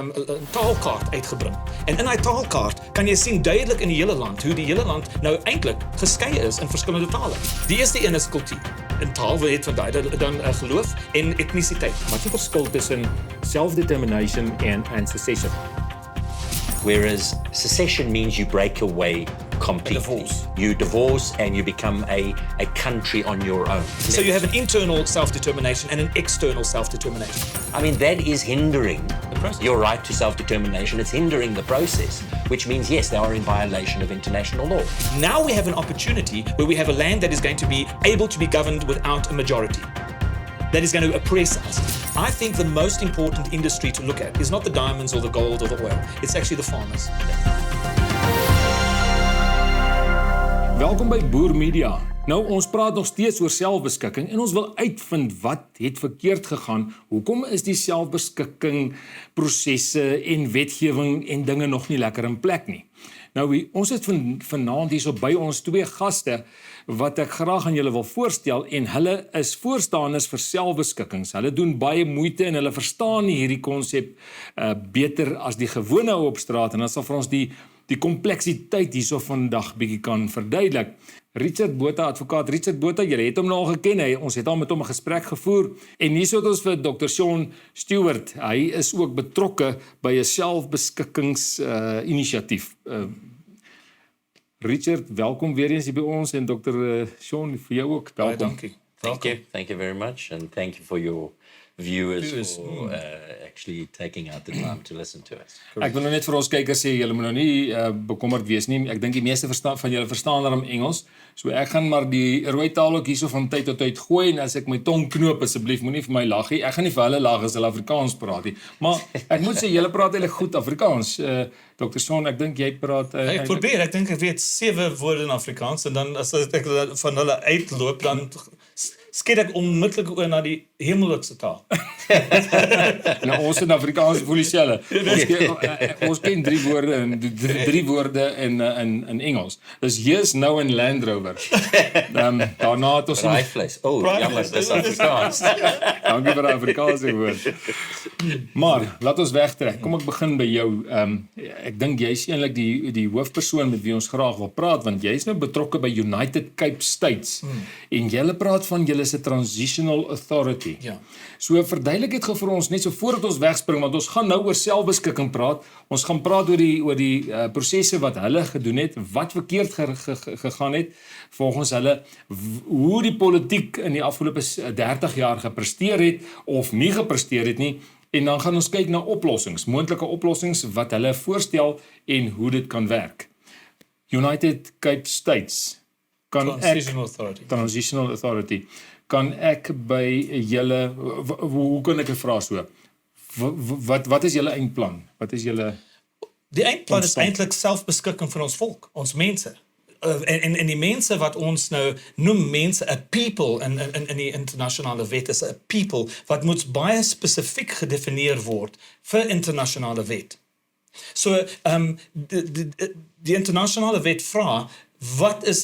'n taalkaart uitgebring. En in daai taalkaart kan jy sien duidelik in die hele land hoe die hele land nou eintlik geskei is in verskillende tale. Die eerste een is kultuur. In taal weet verduidelik dan geloof en etnisiteit. Wat is die verskil tussen self-determination and secession? Whereas secession means you break away completely. Divorce. You divorce and you become a country on your own. So you have an internal self-determination and an external self-determination. I mean, that is hindering The process. your right to self-determination. It's hindering the process, which means, yes, they are in violation of international law. Now we have an opportunity where we have a land that is going to be able to be governed without a majority. That is going to oppress us. I think the most important industry to look at is not the diamonds or the gold or the oil. It's actually the farmers. Welkom by Boermedia. Nou, ons praat nog steeds oor selfbeskikking en ons wil uitvind wat het verkeerd gegaan. Hoekom is die selfbeskikking prosesse en wetgewing en dinge nog nie lekker in plek nie? Nou, ons het vanaand hierso by ons twee gaste wat ek graag aan julle wil voorstel en hulle is voorstanders vir selfbeskikkings. Hulle doen baie moeite en hulle verstaan nie hierdie konsep beter as die gewone ou op straat en dan sal vir ons die kompleksiteit hierso vandag bietjie kan verduidelik. Richard Botha, advokaat Richard Botha, julle het hom nou al geken, ons het al met hom 'n gesprek gevoer en hierso het ons vir Dr Shawn Stewart. Hy is ook betrokke by 'n selfbeskikkingsinisiatief. Richard, welkom weer eens hier by ons en Dr Shawn vir jou ook. Baie Welkom. dankie. Thank you very much, and thank you for your viewers for actually taking out the time to listen to us. Ek wil nou net vir ons kykers sê, julle moet nou nie bekommerd wees nie. Ek dink die meeste van julle verstaan daarom Engels. So ek gaan maar die rooi taal ook hierso van tyd tot tyd gooi en as ek my tong knoop, asseblief moenie vir my lag nie. Ek gaan nie vir hulle lag as hulle Afrikaans praat nie. Maar ek moet sê julle praat eintlik goed Afrikaans. Dr. Shawn, ek dink jy praat Ek probeer, ek dink ek weet 7 woorde in Afrikaans en dan as ek van hulle uitloop, dan skiet ek onmiddellik oor na die hemellikse taal. Nou, ons in Afrikaans voel dieselfde. Ons ken 3 woorde en 3 woorde in Engels. Dis yes, no en Land Rover. Daarna het ons Braaivleis. Jammer, dis Afrikaans. Dankie vir die Afrikaanse woord. Maar laat ons wegtrek. Kom ek begin by jou. Ek dink jy is eintlik die hoofpersoon met wie ons graag wil praat want jy is nou betrokke by Verenigde Kaapse State en jy praat van julle is 'n transitional authority. Ja. So verduidelik dit gou vir ons net so voordat ons wegspring want ons gaan nou oor selfbeskikking praat. Ons gaan praat oor die prosesse wat hulle gedoen het, wat verkeerd gegaan het volgens hulle, hoe die politiek in die afgelope 30 jaar gepresteer het of nie gepresteer het nie. En dan gaan ons kyk na oplossings, moontlike oplossings wat hulle voorstel en hoe dit kan werk. Verenigde Kaapse State Transitional Authority. Kan ek by julle, hoe kan ek dit vra so? Wat is julle eindplan? Wat is julle Die eindplan is eintlik selfbeskikking van ons volk, ons mense. En die mense wat ons nou noem mense, 'n people in die internasionale wet is 'n people wat moet baie spesifiek gedefinieer word vir internasionale wet. So die internasionale wet vra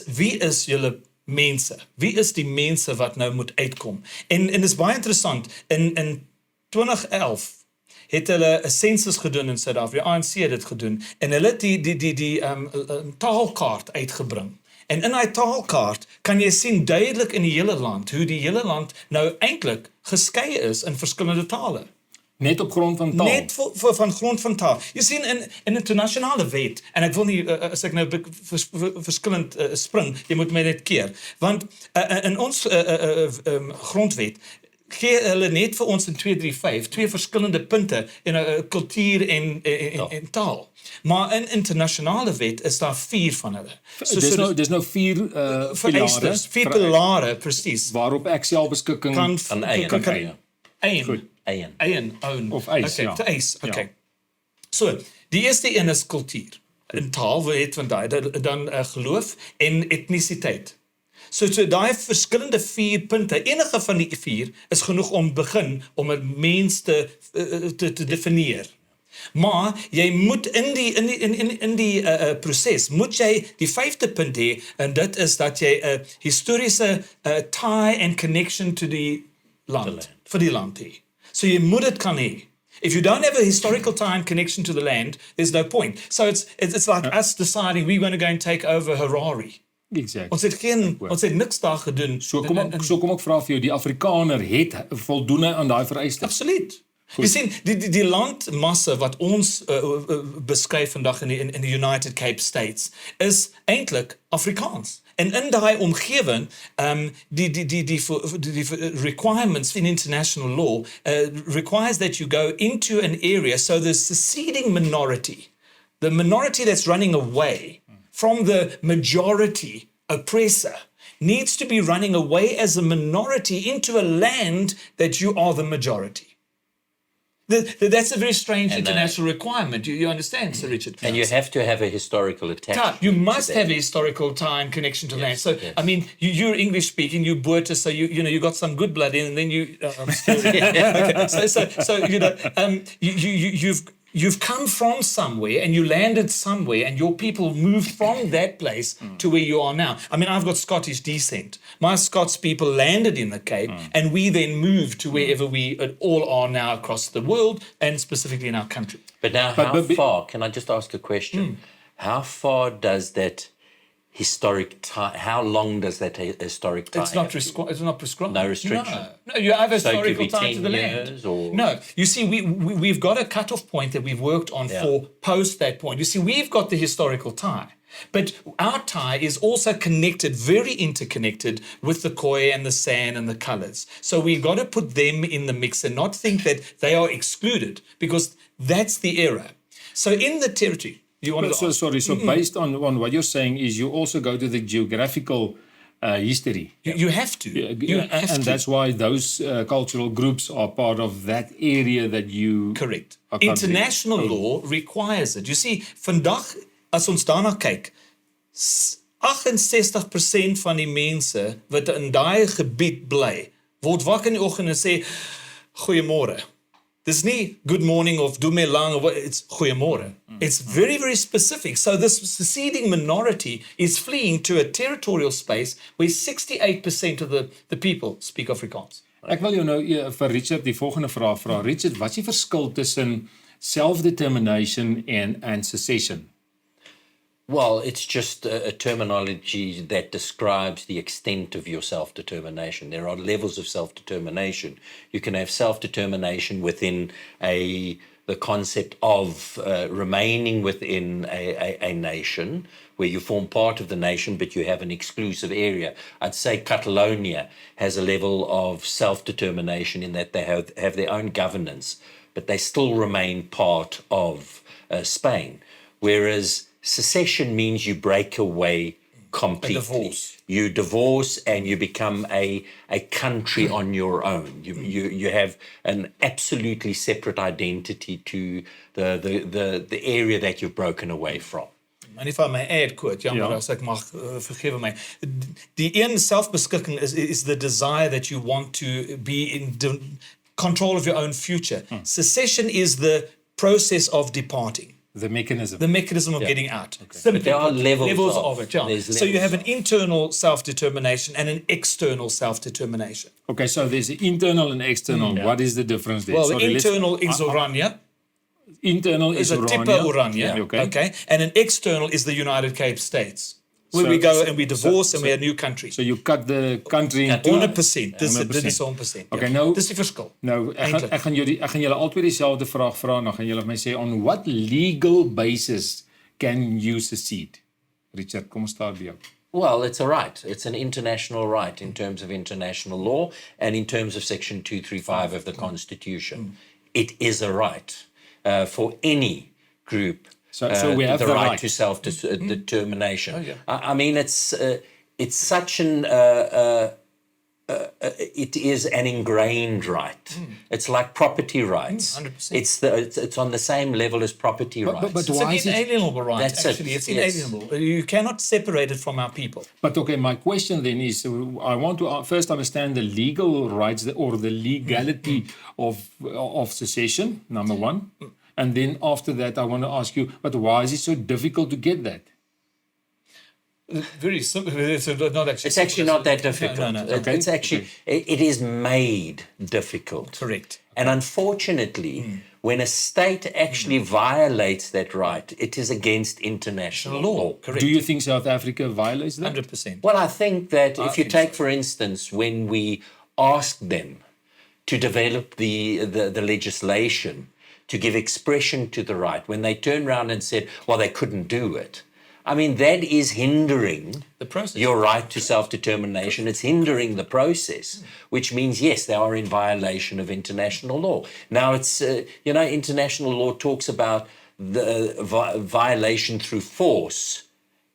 wie is julle mense? Wie is die mense wat nou moet uitkom? En is baie interessant, in 2011 het hulle 'n sensus gedoen in Suid-Afrika, die ANC het dit gedoen, en hulle het die taalkaart uitgebring. En in daai taalkaart kan jy sien duidelik in die hele land, hoe die hele land nou eintlik geskei is in verskillende tale. net op grond van taal? Net van grond van taal. Jy sien in internasionale wet, en ek wil nie, as ek nou verskillend spring, jy moet my net keer, want in ons grondwet, gee hulle net vir ons in 235 twee verskillende punte in kultuur en taal. Maar in internasionale wet is daar 4 van hulle. Dis nou 4 pilare. 4 pilare, presies. Waarop ek selfbeskikking kan eien, own. Of eis, okay, ja. Te eis, okay. Ja. So, die eerste een is kultuur. In taal het van dan geloof en etnisiteit. So daai verskillende 4 punte, enige van die 4 is genoeg om begin om 'n mens te definieer. Maar jy moet in die proses moet jy die 5de punt hê, en dit is dat jy 'n historiese tie and connection to die land, vir die land hê. So jy moet dit kan hê. If you don't have a historical time connection to the land, there's no point. So it's like us deciding we're going to go and take over Harare. Exactly. Ons het niks daar gedoen. So kom ek vra vir jou, die Afrikaner het voldoende aan daai vereistes. Absoluut. Jy sien, die landmasse wat ons beskryf vandag in the United Cape States is eintlik Afrikaans. En in daai omgewing, die requirements in international law requires that you go into an area, so the seceding minority, the minority that's running away from the majority oppressor, needs to be running away as a minority into a land that you are the majority. That's a very strange international requirement. You understand, Sir Richard? And you have to have a historical attachment. You must have a historical time connection to land. So, I mean, you're English speaking, you're Boermedia, so you got some good blood in, and then you. I'm sorry. Okay. So you've come from somewhere and you landed somewhere, and your people moved from that place to where you are now. I mean, I've got Scottish descent. My Scots people landed in the Cape, and we then moved to wherever we all are now across the world, and specifically in our country. But now, how far, can I just ask a question? How far does that historic time, how long does that historic time? It's not prescribed. No restriction? No, you have a So it could historical be time 10 to the years land. or... No, you see, we've got a cut-off point that we've worked on for post that point. You see, we've got the historical tie, but our tie is also connected, very interconnected with the koi and the sand and the colors. So we've got to put them in the mix and not think that they are excluded, because that's the error. So in the territory, So based on what you're saying is you also go to the geographical history. You have to. And that's why those cultural groups are part of that area that you... Correct. International law requires it. You see, vandag, as ons daarna kyk, 68% van die mense wat in daai gebied bly, word wakker in die oggend en sê, goeiemôre. Dis nie good morning of doe me lang, it's goeiemôre. It's very, very specific. So this seceding minority is fleeing to a territorial space where 68% of the people speak Afrikaans. Ek wil jou nou vir Richard die volgende vraag vra. Richard, wat is die verskil tussen self-determination and secession? Well, it's just a terminology that describes the extent of your self-determination. There are levels of self-determination. You can have self-determination within the concept of remaining within a nation, where you form part of the nation, but you have an exclusive area. I'd say Catalonia has a level of self-determination in that they have their own governance, but they still remain part of Spain. Whereas secession means you break away completely. You divorce and you become a country on your own. You have an absolutely separate identity to the area that you've broken away from. And if I may add, Kurt, as ek mag vergewe my. Die een selfbeskikking is the desire that you want to be in control of your own future. Secession is the process of departing. The mechanism. The mechanism of getting out. Okay. But there are levels of it. Yeah. So you have an internal self-determination and an external self-determination. Okay, so there's internal and external. What is the difference there? Well, the internal is Oranje. Internal is a Tipper Oranje. Okay. And an external is the United Cape States, where we go and we divorce and we're a new country. So you cut the country in 100%. Dit is 100%. Okay, nou dis die verskil. Nou ek gaan julle albei dieselfde vraag vra, dan gaan julle my sê on what legal basis can you secede? Richard, kom ons start by jou. Well, it's a right. It's an international right in terms of international law and in terms of Section 235 of the Constitution. It is a right for any group. So we have the right to self-determination. Oh, yeah. I mean, it's such an it is an ingrained right. It's like property rights. 100%. It's on the same level as property rights. But why is it inalienable right? Actually, it's inalienable. Yes. You cannot separate it from our people. But okay, my question then is, I want to first understand the legal rights or the legality of secession, number one. And then after that, I want to ask you, but why is it so difficult to get that? Very simple. It's not actually. It's actually not that difficult. No. Okay. It's actually it is made difficult. Correct. And unfortunately, when a state actually violates that right, it is against international law. Correct. Do you think South Africa violates that? 100%. Well, I think that if you think take, for instance, when we asked them to develop the legislation to give expression to the right, when they turned around and said, well, they couldn't do it. I mean, that is hindering The process. your right to self-determination. It's hindering the process, which means, yes, they are in violation of international law. Now, it's, international law talks about the violation through force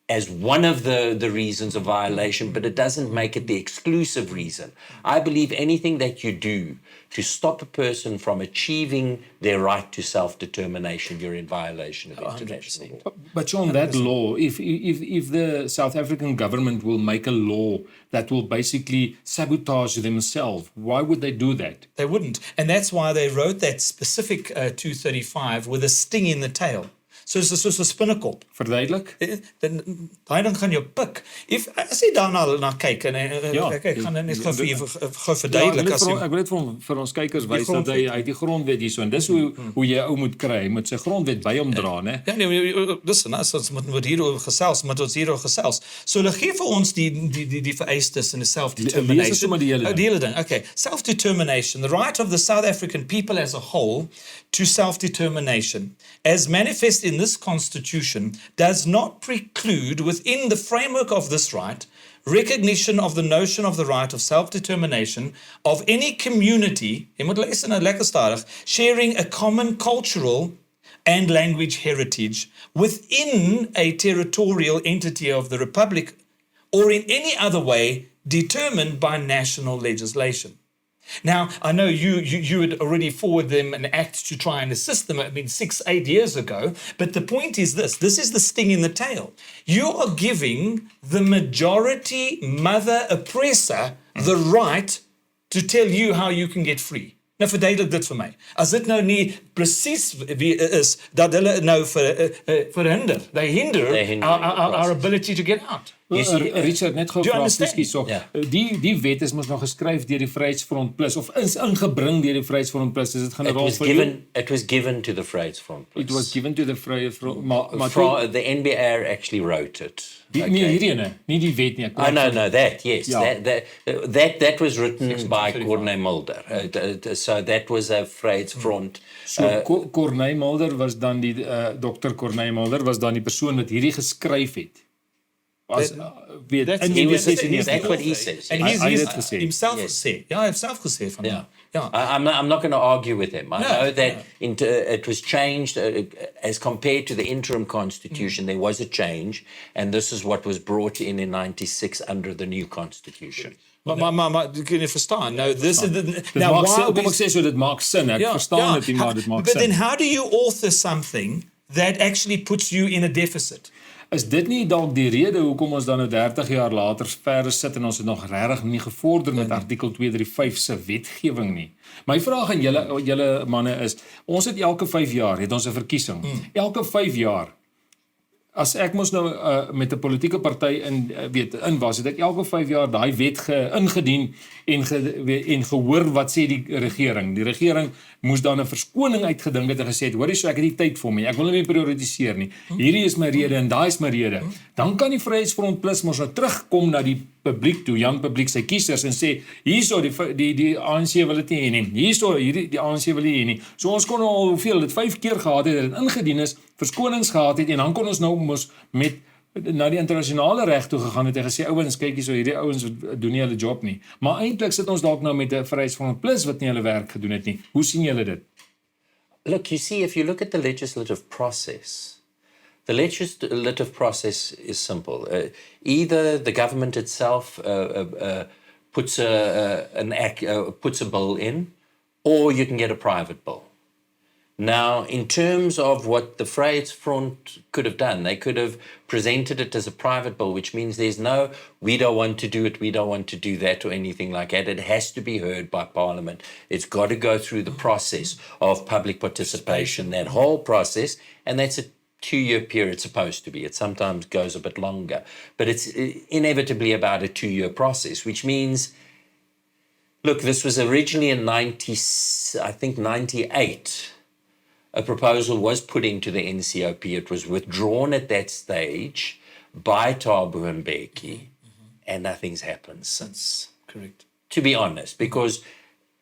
as one of the reasons of violation, but it doesn't make it the exclusive reason. I believe anything that you do to stop a person from achieving their right to self-determination, you're in violation of international law. But Shawn, that law, if the South African government will make a law that will basically sabotage themselves, why would they do that? They wouldn't. And that's why they wrote that specific 235 with a sting in the tail. Soos 'n spinnekop. Verduidelik? Dan daai ding gaan jou pik. As jy daarna kyk en ek gaan net gou vir jou gou verduidelik as jy ek wil net vir ons kykers wys dat hy uit die grondwet hierso en dis hoe jy ou moet kry, moet sy grondwet by hom dra, né? Ja nee, dis ons moet hieroor gesels, moet ons hieroor gesels. So hulle gee vir ons die vereistes in die self-determination. Lees sommer die hele ding. Okay, self-determination, the right of the South African people as a whole to self-determination, as manifest in this constitution, does not preclude within the framework of this right recognition of the notion of the right of self-determination of any community, jy moet luister nou lekker stadig, sharing a common cultural and language heritage within a territorial entity of the Republic or in any other way determined by national legislation. Now, I know you had already forwarded them an act to try and assist them, 6-8 years ago, but the point is this is the sting in the tail. You are giving the majority mother oppressor the right to tell you how you can get free. Nou verduidelik dit vir my. As dit nou nie presies wie is dat hulle nou verhinder. They hinder our ability to get out. Richard, net gou vra presies so. Die wet is mos nog geskryf deur die Vryheidsfront Plus of is ingebring deur die Vryheidsfront Plus. Is dit gaan 'n rol vir It was given to the Vryheidsfront Plus. It was given to the Vryheidsfront, maar the NBR actually wrote it. Nee, hierdie ene, nie die wet nie. No, that, yes. Yeah. That was written by Corneille Mulder. So that was a Vryheidsfront. So Corneille Mulder was dan die Dr Corneille Mulder was dan die persoon wat hierdie geskryf het. That's what he says. And he's himself said. Yeah, himself gesê van hom. Yeah. I'm not going to argue with him. I know that it was changed as compared to the interim constitution. There was a change, and this is what was brought in 96 under the new constitution. Maar kun jy verstaan? Nou this is kom ek sê so dit maak sin. Ek verstaan dit nie, maar dit maak sin. But then how do you author something that actually puts you in a deficit? Is dit nie dalk die rede hoekom ons dan nou 30 jaar later verder sit en ons het nog regtig nie gevorder met artikel 235 se wetgewing nie? My vraag aan julle manne is, ons het elke 5 jaar het ons 'n verkiesing. Elke 5 jaar as ek mos nou met 'n politieke party in was, het ek elke 5 jaar daai wet ingedien en gehoor wat sê die regering. Die regering moes dan 'n verskoning uitgedink het en gesê het, hoorie, so ek het nie tyd vir hom nie. Ek wil hom nie prioritiseer nie. Hierdie is my rede en daai is my rede. Dan kan die Vryheidsfront Plus mos nou terugkom na die publiek toe, jong publiek, sy kiesers en sê, hierso die ANC wil dit nie hê nie. Hierso die ANC wil nie hê nie. So ons kon al hoeveel dit 5 keer gehad het, dit ingedien is, verskonings gehad het en dan kon ons nou mos met na die internasionale reg toe gegaan het en gesê ouens, kyk hierso, hierdie ouens doen nie hulle job nie. Maar eintlik sit ons dalk nou met 'n Vryheidsfront Plus wat nie hulle werk gedoen het nie. Hoe sien julle dit? Look, you see, if you look at the legislative process, the legislative process is simple. Either the government itself puts a bill in, or you can get a private bill. Now, in terms of what the Vryheidsfront could have done, they could have presented it as a private bill, which means there's no, we don't want to do it, we don't want to do that, or anything like that. It has to be heard by Parliament. It's got to go through the process of public participation, that whole process, and that's a 2-year period supposed to be. It sometimes goes a bit longer, but it's inevitably about a 2-year process, which means, look, this was originally in 98. a proposal was put into the NCOP. It was withdrawn at that stage by Boermedia, and nothing's happened since. Correct. To be honest, because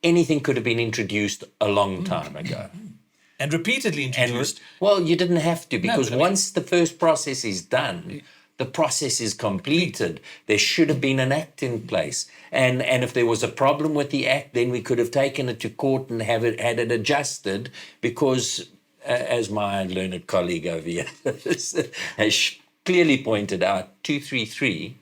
anything could have been introduced a long time ago. And repeatedly introduced. Well, you didn't have to, because No, once the first process is done, the process is completed. There should have been an act in place. And if there was a problem with the act, then we could have taken it to court and had it adjusted, because, as my learned colleague over here has clearly pointed out, 233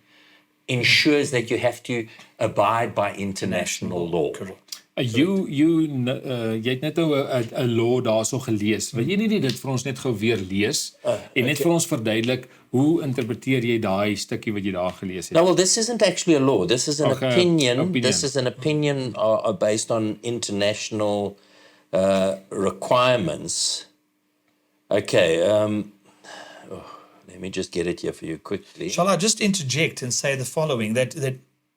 ensures that you have to abide by international law. Correct. Jy het net nou 'n law daarso gelees. Wil jy nie dit vir ons net gou weer lees en net vir ons verduidelik hoe interpreteer jy daai stukkie wat jy daar gelees het? No, well, this isn't actually a law. This is an opinion. This is an opinion based on international requirements. Okay. Let me just get it here for you quickly. Shall I just interject and say the following, that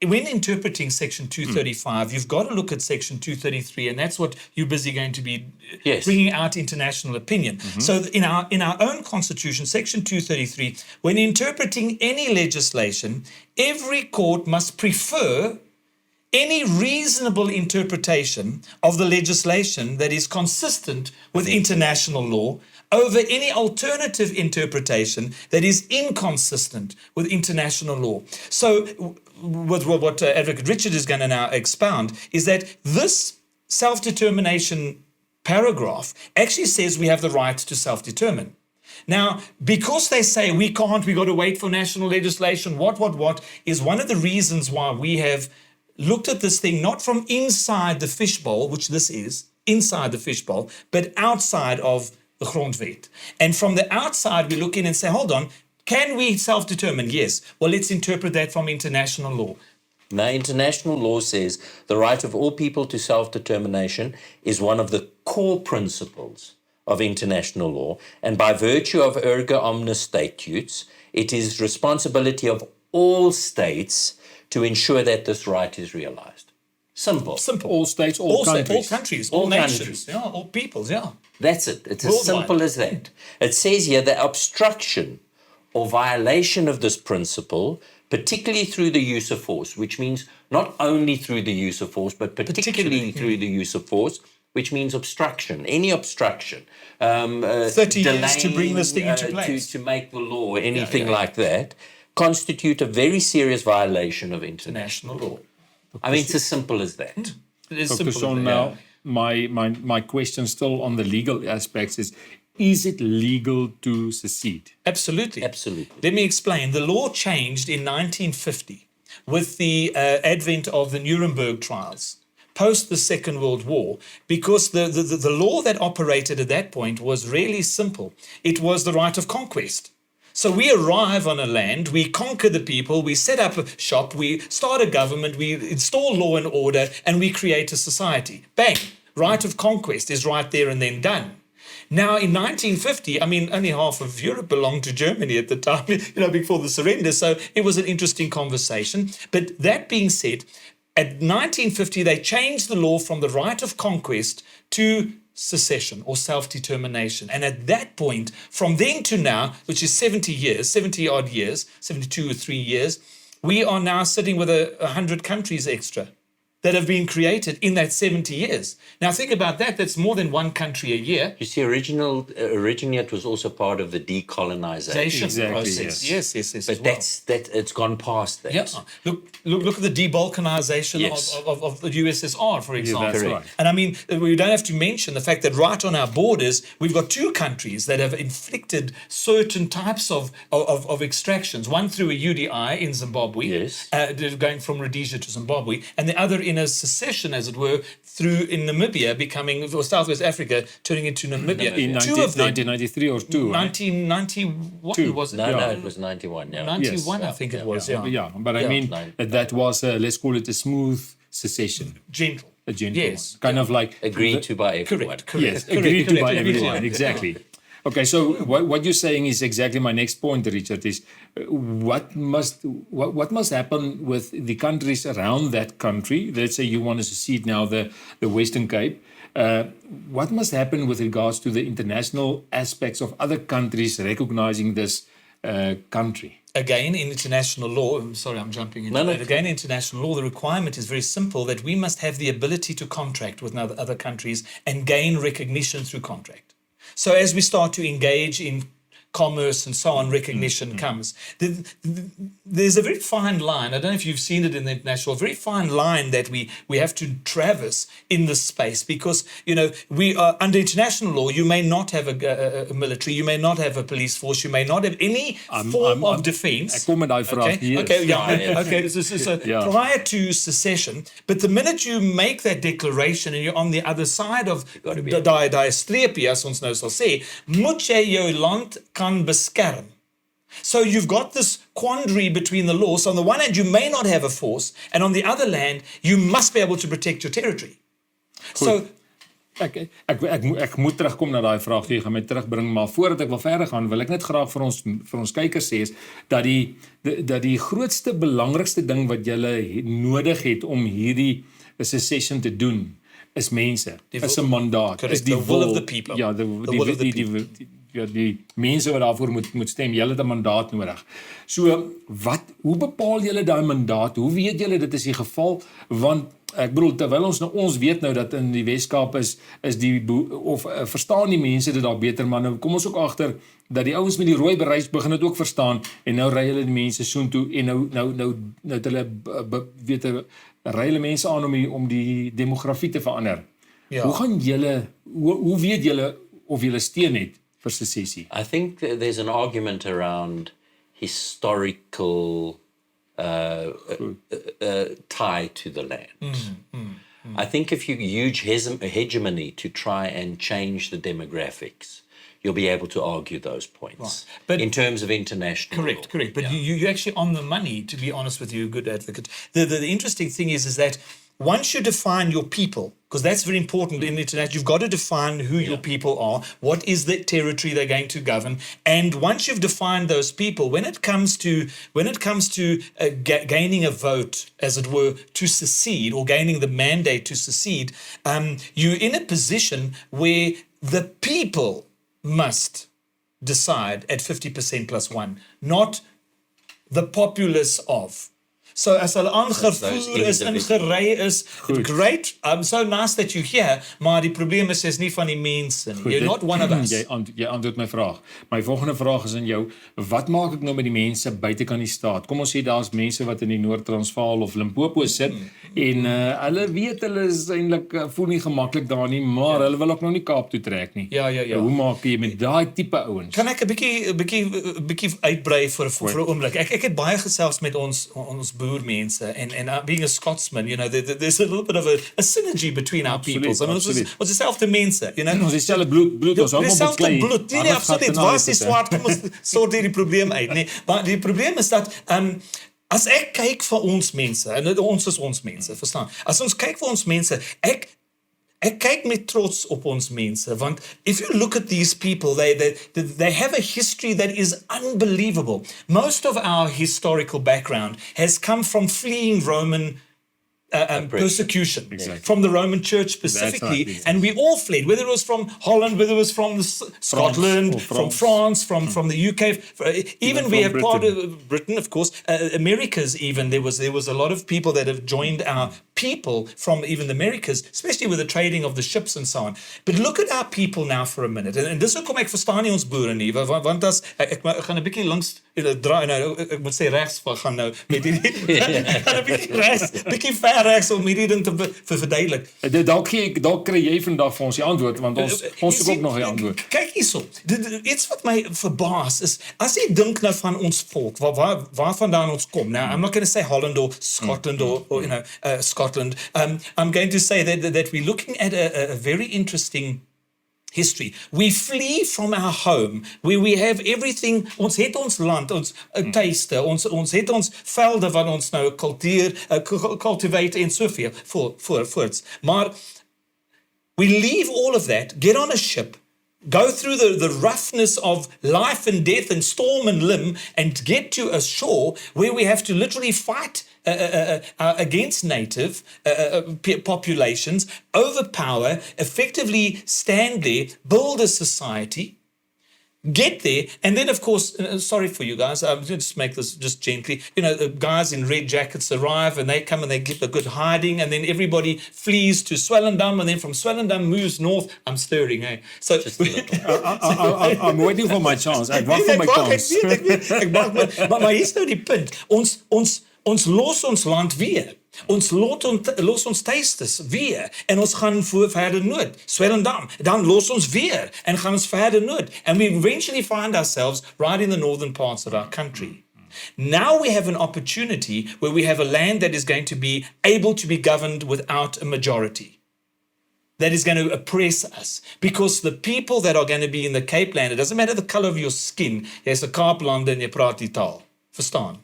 when interpreting Section 235, you've got to look at Section 233, and that's what you're busy going to be bringing out international opinion. So in our own Constitution, Section 233, when interpreting any legislation, every court must prefer any reasonable interpretation of the legislation that is consistent with international law over any alternative interpretation that is inconsistent with international law. So what Advocate Richard is going to now expound is that this self-determination paragraph actually says we have the right to self-determine. Now, because they say we can't, we got to wait for national legislation, what, is one of the reasons why we have looked at this thing not from inside the fishbowl, which this is, inside the fishbowl, but outside of the grondwet. And from the outside, we look in and say, hold on, can we self-determine? Yes. Well, let's interpret that from international law. Now, international law says the right of all people to self-determination is one of the core principles of international law. And by virtue of erga omnes statutes, it is responsibility of all states to ensure that this right is realized. Simple. All states, all countries, all nations, all peoples, That's it. It's Worldwide. as simple as that. It says here the obstruction or violation of this principle, particularly through the use of force, which means not only through the use of force, but particularly through the use of force, which means obstruction, any obstruction. 30 years to bring this thing into place. To make the law, anything like that, constitute a very serious violation of international law. I mean, it's as simple as that. It's Dr. Shawn, now, my question still on the legal aspects is it legal to secede? Absolutely. Absolutely. Let me explain. The law changed in 1950 with the advent of the Nuremberg trials, post the Second World War, because the law that operated at that point was really simple. It was the right of conquest. So we arrive on a land, we conquer the people, we set up a shop, we start a government, we install law and order, and we create a society. Bang! Right of conquest is right there and then done. Now, in 1950, I mean, only half of Europe belonged to Germany at the time, before the surrender, so it was an interesting conversation. But that being said, at 1950, they changed the law from the right of conquest to secession or self-determination. And at that point, from then to now, which is 70 odd years, 72 or 3 years, we are now sitting with 100 countries extra that have been created in that 70 years. Now think about that, that's more than one country a year. You see, originally it was also part of the decolonization process. Yes. But it's gone past that. Yeah. Look at the debalkanization of the USSR, for example. Yeah, that's right. And I mean, we don't have to mention the fact that right on our borders, we've got two countries that have inflicted certain types of extractions. One through a UDI in Zimbabwe, going from Rhodesia to Zimbabwe, and the other in a secession, as it were, in Namibia, or Southwest Africa, turning into Namibia. In 1993 or 2, 1991 was it? No, it was 91. Yeah. 91, I think it was. Yeah, but I mean, that was, let's call it a smooth secession. Gentle. A gentle one. Kind of like... Agreed to by everyone. Correct. Yes, agreed to by everyone, exactly. Okay, so what you're saying is exactly my next point, Richard, is what must happen with the countries around that country? Let's say you want to secede now the Western Cape. What must happen with regards to the international aspects of other countries recognizing this country? Again, in international law, I'm sorry, I'm jumping in. Again, in international law, the requirement is very simple that we must have the ability to contract with other countries and gain recognition through contract. So as we start to engage in commerce and so on, recognition comes. There's a very fine line. I don't know if you've seen it in the international, very fine line that we have to traverse in this space because, we are under international law, you may not have a military, you may not have a police force, you may not have any form of defense. Ek kom met daai vraag hier. Okay, this is prior to secession, but the minute you make that declaration and you're on the other side of die streepie, as ons nou sal sê, moet jy jou land kan beskerm. So you've got this quandary between the laws. So on the one hand, you may not have a force, and on the other hand, you must be able to protect your territory. Goed. So ek moet terugkom na daai vraag, jy gaan my terugbring, maar voordat ek wil verder gaan, wil ek net graag vir ons kykers sê is dat die grootste belangrikste ding wat julle nodig het om hierdie secession te doen is mense, is 'n mandaat, is die will of the people. Ja, die mense wat daarvoor moet stem, julle het 'n mandaat nodig. So, hoe bepaal julle daai mandaat? Hoe weet julle dit is die geval? Want ek bedoel, terwyl ons weet nou dat in die Weskaap is verstaan die mense dit dalk beter, maar nou kom ons ook agter dat die ouens met die rooi bereis begin dit ook verstaan en nou ry hulle die mense soontoe en nou het hulle ry hulle mense aan om die demografie te verander. Ja. Hoe gaan julle, hoe weet julle of julle steun het vir secessie? I think there's an argument around historical tie to the land. I think if you use hegemony to try and change the demographics, you'll be able to argue those points. Right. But in terms of international law. Correct. But you're actually on the money, to be honest with you, good advocate. The interesting thing is that once you define your people, because that's very important in international, you've got to define who your people are, what is the territory they're going to govern, and once you've defined those people, when it comes to gaining a vote, as it were, to secede, or gaining the mandate to secede, you're in a position where the people must decide at 50% plus one, not the populace of. So as hulle aangevoer is, ingery is, great, I'm so nice that you're here, maar die probleem is nie van die mense nie. You're not one of us. Jy antwoord my vraag. My volgende vraag is aan jou, wat maak ek nou met die mense buite kan die staat? Kom ons sê daar's mense wat in die Noord-Transvaal of Limpopo sit en hulle weet hulle is eintlik voel nie gemaklik daar nie, maar hulle wil ook nou nie Kaap toe trek nie. Ja. Hoe maak jy met daai tipe ouens? Kan ek 'n bietjie uitbrei vir 'n oomblik? Ek het baie gesels met ons Boermense and being a Scotsman, there's a little bit of a synergy between our peoples. Ons is selfde mense, Ons is selfde bloed, ons almal beklei. Bloed. Nee, absoluut. Waar is die swart? Kom ons sort hierdie probleem uit, nee. Maar die probleem is dat as ek kyk vir ons mense, en ons is ons mense, verstaan? As ons kyk vir ons mense, ek kyk met trots op ons mense, want if you look at these people, they have a history that is unbelievable. Most of our historical background has come from fleeing Roman persecution, from the Roman Church specifically, and we all fled, whether it was from Holland, whether it was from Scotland, from France, from the UK, even we have part of Britain, of course, Americas even, there was a lot of people that have joined our people from even the Americas, especially with the trading of the ships and so on. But look at our people now for a minute, and dis hoekom ek verstaan nie ons boere nie, want as ek gaan 'n bietjie links draai nou, ek moet sê regs gaan nou met hierdie gaan 'n bietjie regs, bietjie ver regs om hierdie ding te verduidelik. Dalk kry jy vandag vir ons die antwoord, want ons het ook nog 'n antwoord. Kyk hierso, iets wat my verbaas is, as jy dink nou van ons volk, waarvandaan ons kom. Now, I'm not going to say Holland or Scotland or Scotland. I'm going to say that we're looking at a very interesting history. We flee from our home, where we have everything, ons het ons land, ons tuiste, ons het ons velde wat ons nou cultivate en soveel voorts. Maar we leave all of that, get on a ship, go through the roughness of life and death and storm and limb, and get to a shore where we have to literally fight against native populations, overpower, effectively stand there, build a society, get there, and then of course, sorry for you guys, I'm going to just make this just gently, guys in red jackets arrive and they come and they get a good hiding, and then everybody flees to Swellendam, and then from Swellendam moves north. I'm stirring, eh? So I'm waiting for my chance. Ek wag vir my kans. Maar hier is nou die punt. Ons los ons land weer. Ons los ons tuistes weer en ons gaan verder noord, Swellendam, dan los ons weer en gaan ons verder noord, and we eventually find ourselves right in the northern parts of our country. Now we have an opportunity where we have a land that is going to be able to be governed without a majority. That is going to oppress us, because the people that are going to be in the Cape Land, it doesn't matter the color of your skin, jy's 'n Kaaplander en jy praat die taal. Verstaan?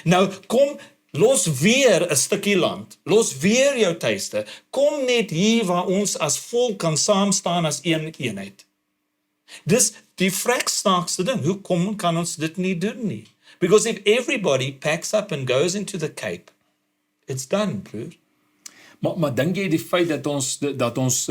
Nou kom los weer 'n stukkie land, los weer jou tuiste, kom net hier waar ons as volk kan saam staan as een eenheid. Dis die snaakste ding, hoekom kan ons dit nie doen nie? Because if everybody packs up and goes into the Cape, it's done, broer. Maar dink jy die feit dat ons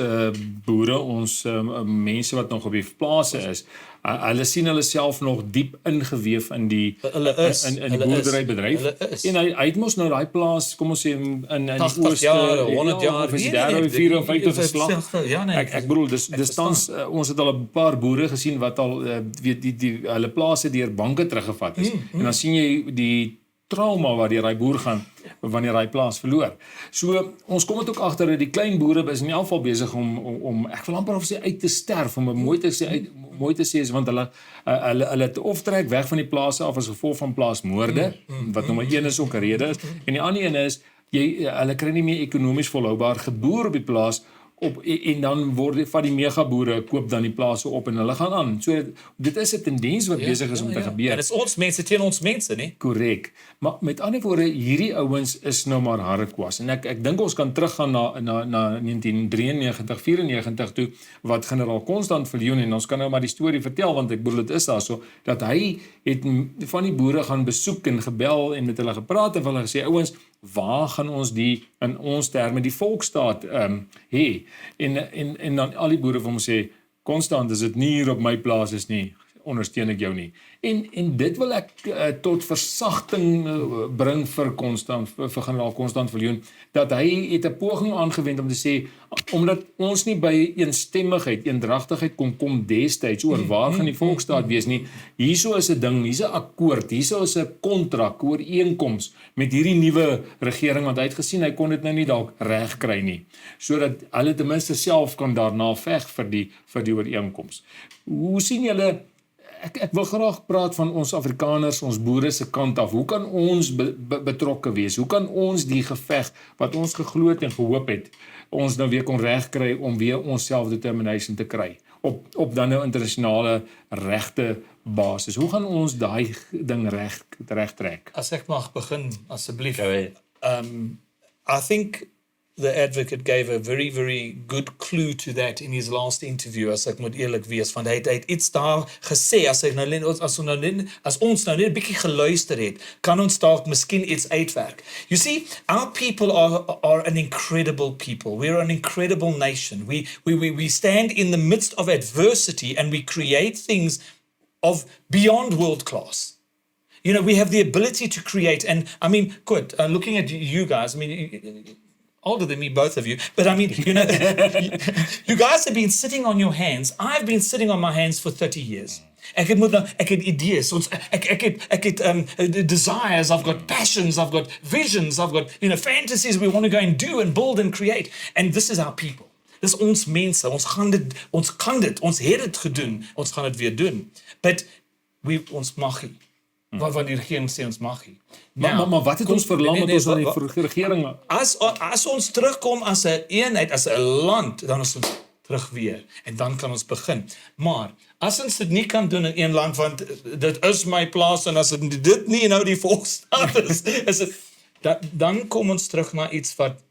boere, ons mense wat nog op die plase is, hulle sien hulle self nog diep ingeweef in die boerderybedryf, en hy het mos nou daai plaas, kom ons sê in die ooste, 100 jaar, of is die derde, 54 geslag. Ek bedoel, dis tans, ons het al 'n paar boere gesien wat al hulle plase deur banke teruggevat is, en dan sien jy die trauma waardeur hy boer gaan wanneer hy plaas verloor. So ons kom dit ook agter dat die klein boere is in elk geval besig om ek wil amper of sê uit te sterf, om mooi te sê is, want hulle het of trek weg van die plase af as gevolg van plaasmoorde, wat nommer 1 is ook 'n rede is, en die ander een is hulle kry nie meer ekonomies volhoubaar geboer op die plaas en dan van die megaboere koop dan die plase op en hulle gaan aan. So dit is 'n tendens wat besig is om te gebeur. En dit is ons mense teen ons mense, nie? Korrek. Maar met ander woorde, hierdie ouens is nou maar harrekwas. En ek dink ons kan teruggaan na 1993, 94 toe, wat generaal Constant Viljoen, en ons kan nou maar die storie vertel, want ek bedoel dit is daar so, dat hy het van die boere gaan besoek en gebel en met hulle gepraat en hulle gesê, ouens, waar gaan ons in ons terme die volksstaat hê? En dan al die boere van hom sê, Constant, as dit nie hier op my plaas is nie, ondersteun ek jou nie. En dit wil ek tot versagting bring vir generaal Constant Viljoen, dat hy het 'n poging aangewend om te sê, omdat ons nie by eenstemmigheid, eendragtigheid kon kom destyds oor waar gaan die volksstaat wees nie, hierso is 'n ding, hier's 'n akkoord, hierso is 'n kontrak, ooreenkoms met hierdie nuwe regering, want hy het gesien, hy kon dit nou nie dalk reg kry nie, sodat hulle ten minste self kan daarna veg vir die ooreenkoms. Hoe sien julle? Ek wil graag praat van ons Afrikaners, ons boere se kant af. Hoe kan ons betrokke wees? Hoe kan ons die geveg wat ons geglo het en gehoop het, ons nou weer kon regkry om weer ons self-determination te kry op dan nou internasionale regte basis? Hoe gaan ons daai ding regtrek? As ek mag begin, asseblief. I think the advocate gave a very, very good clue to that in his last interview, as ek moet eerlik wees, want hy het iets daar gesê, as ons nou net 'n bietjie geluister het, kan ons dalk miskien iets uitwerk. You see, our people are an incredible people. We're an incredible nation. We stand in the midst of adversity and we create things of beyond world class. We have the ability to create, and I mean, good, looking at you guys, I mean, older than me, both of you, but I mean, you guys have been sitting on your hands. I've been sitting on my hands for 30 years. Ek het ideas, ek het desires, I've got passions, I've got visions, I've got fantasies we want to go and do and build and create. And this is our people. Dis ons mense, ons het dit gedoen, ons gaan dit weer doen. But ons mag nie. Wat die regering sê ons mag nie. Maar wat het ons verlam met ons aan die regering? As ons terugkom as 'n eenheid, as 'n land, dan is ons terug weer. En dan kan ons begin. Maar as ons dit nie kan doen in een land, want dit is my plaas, en as dit nie nou die volksstaat is, dan kom ons terug na iets wat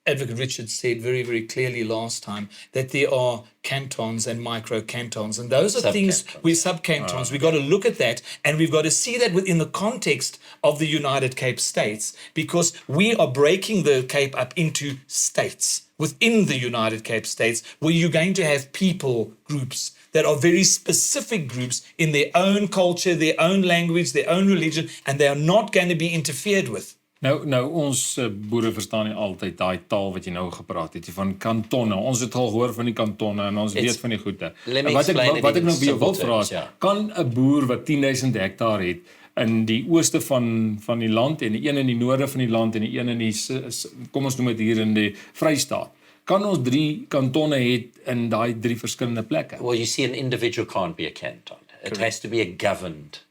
Advocate Richard said very, very clearly last time that there are cantons and micro-cantons, and those are things, we sub-cantons. We've got to look at that, and we've got to see that within the context of the United Cape States, because we are breaking the Cape up into states within the United Cape States, where you're going to have people groups that are very specific groups in their own culture, their own language, their own religion, and they are not going to be interfered with. Nou ons boere verstaan nie altyd daai taal wat jy nou gepraat het, van kantone. Ons het al gehoor van die kantone en ons weet van die goede. Wat ek nou by jou wil vra is, kan 'n boer wat 10,000 hektaar het in die ooste van die land en die een in die noorde van die land en die een in die, kom ons noem dit hier in die Vrystaat, kan ons 3 kantone het in daai 3 verskillende plekke? Well, you see, an individual can't be a canton. It has to be a governed.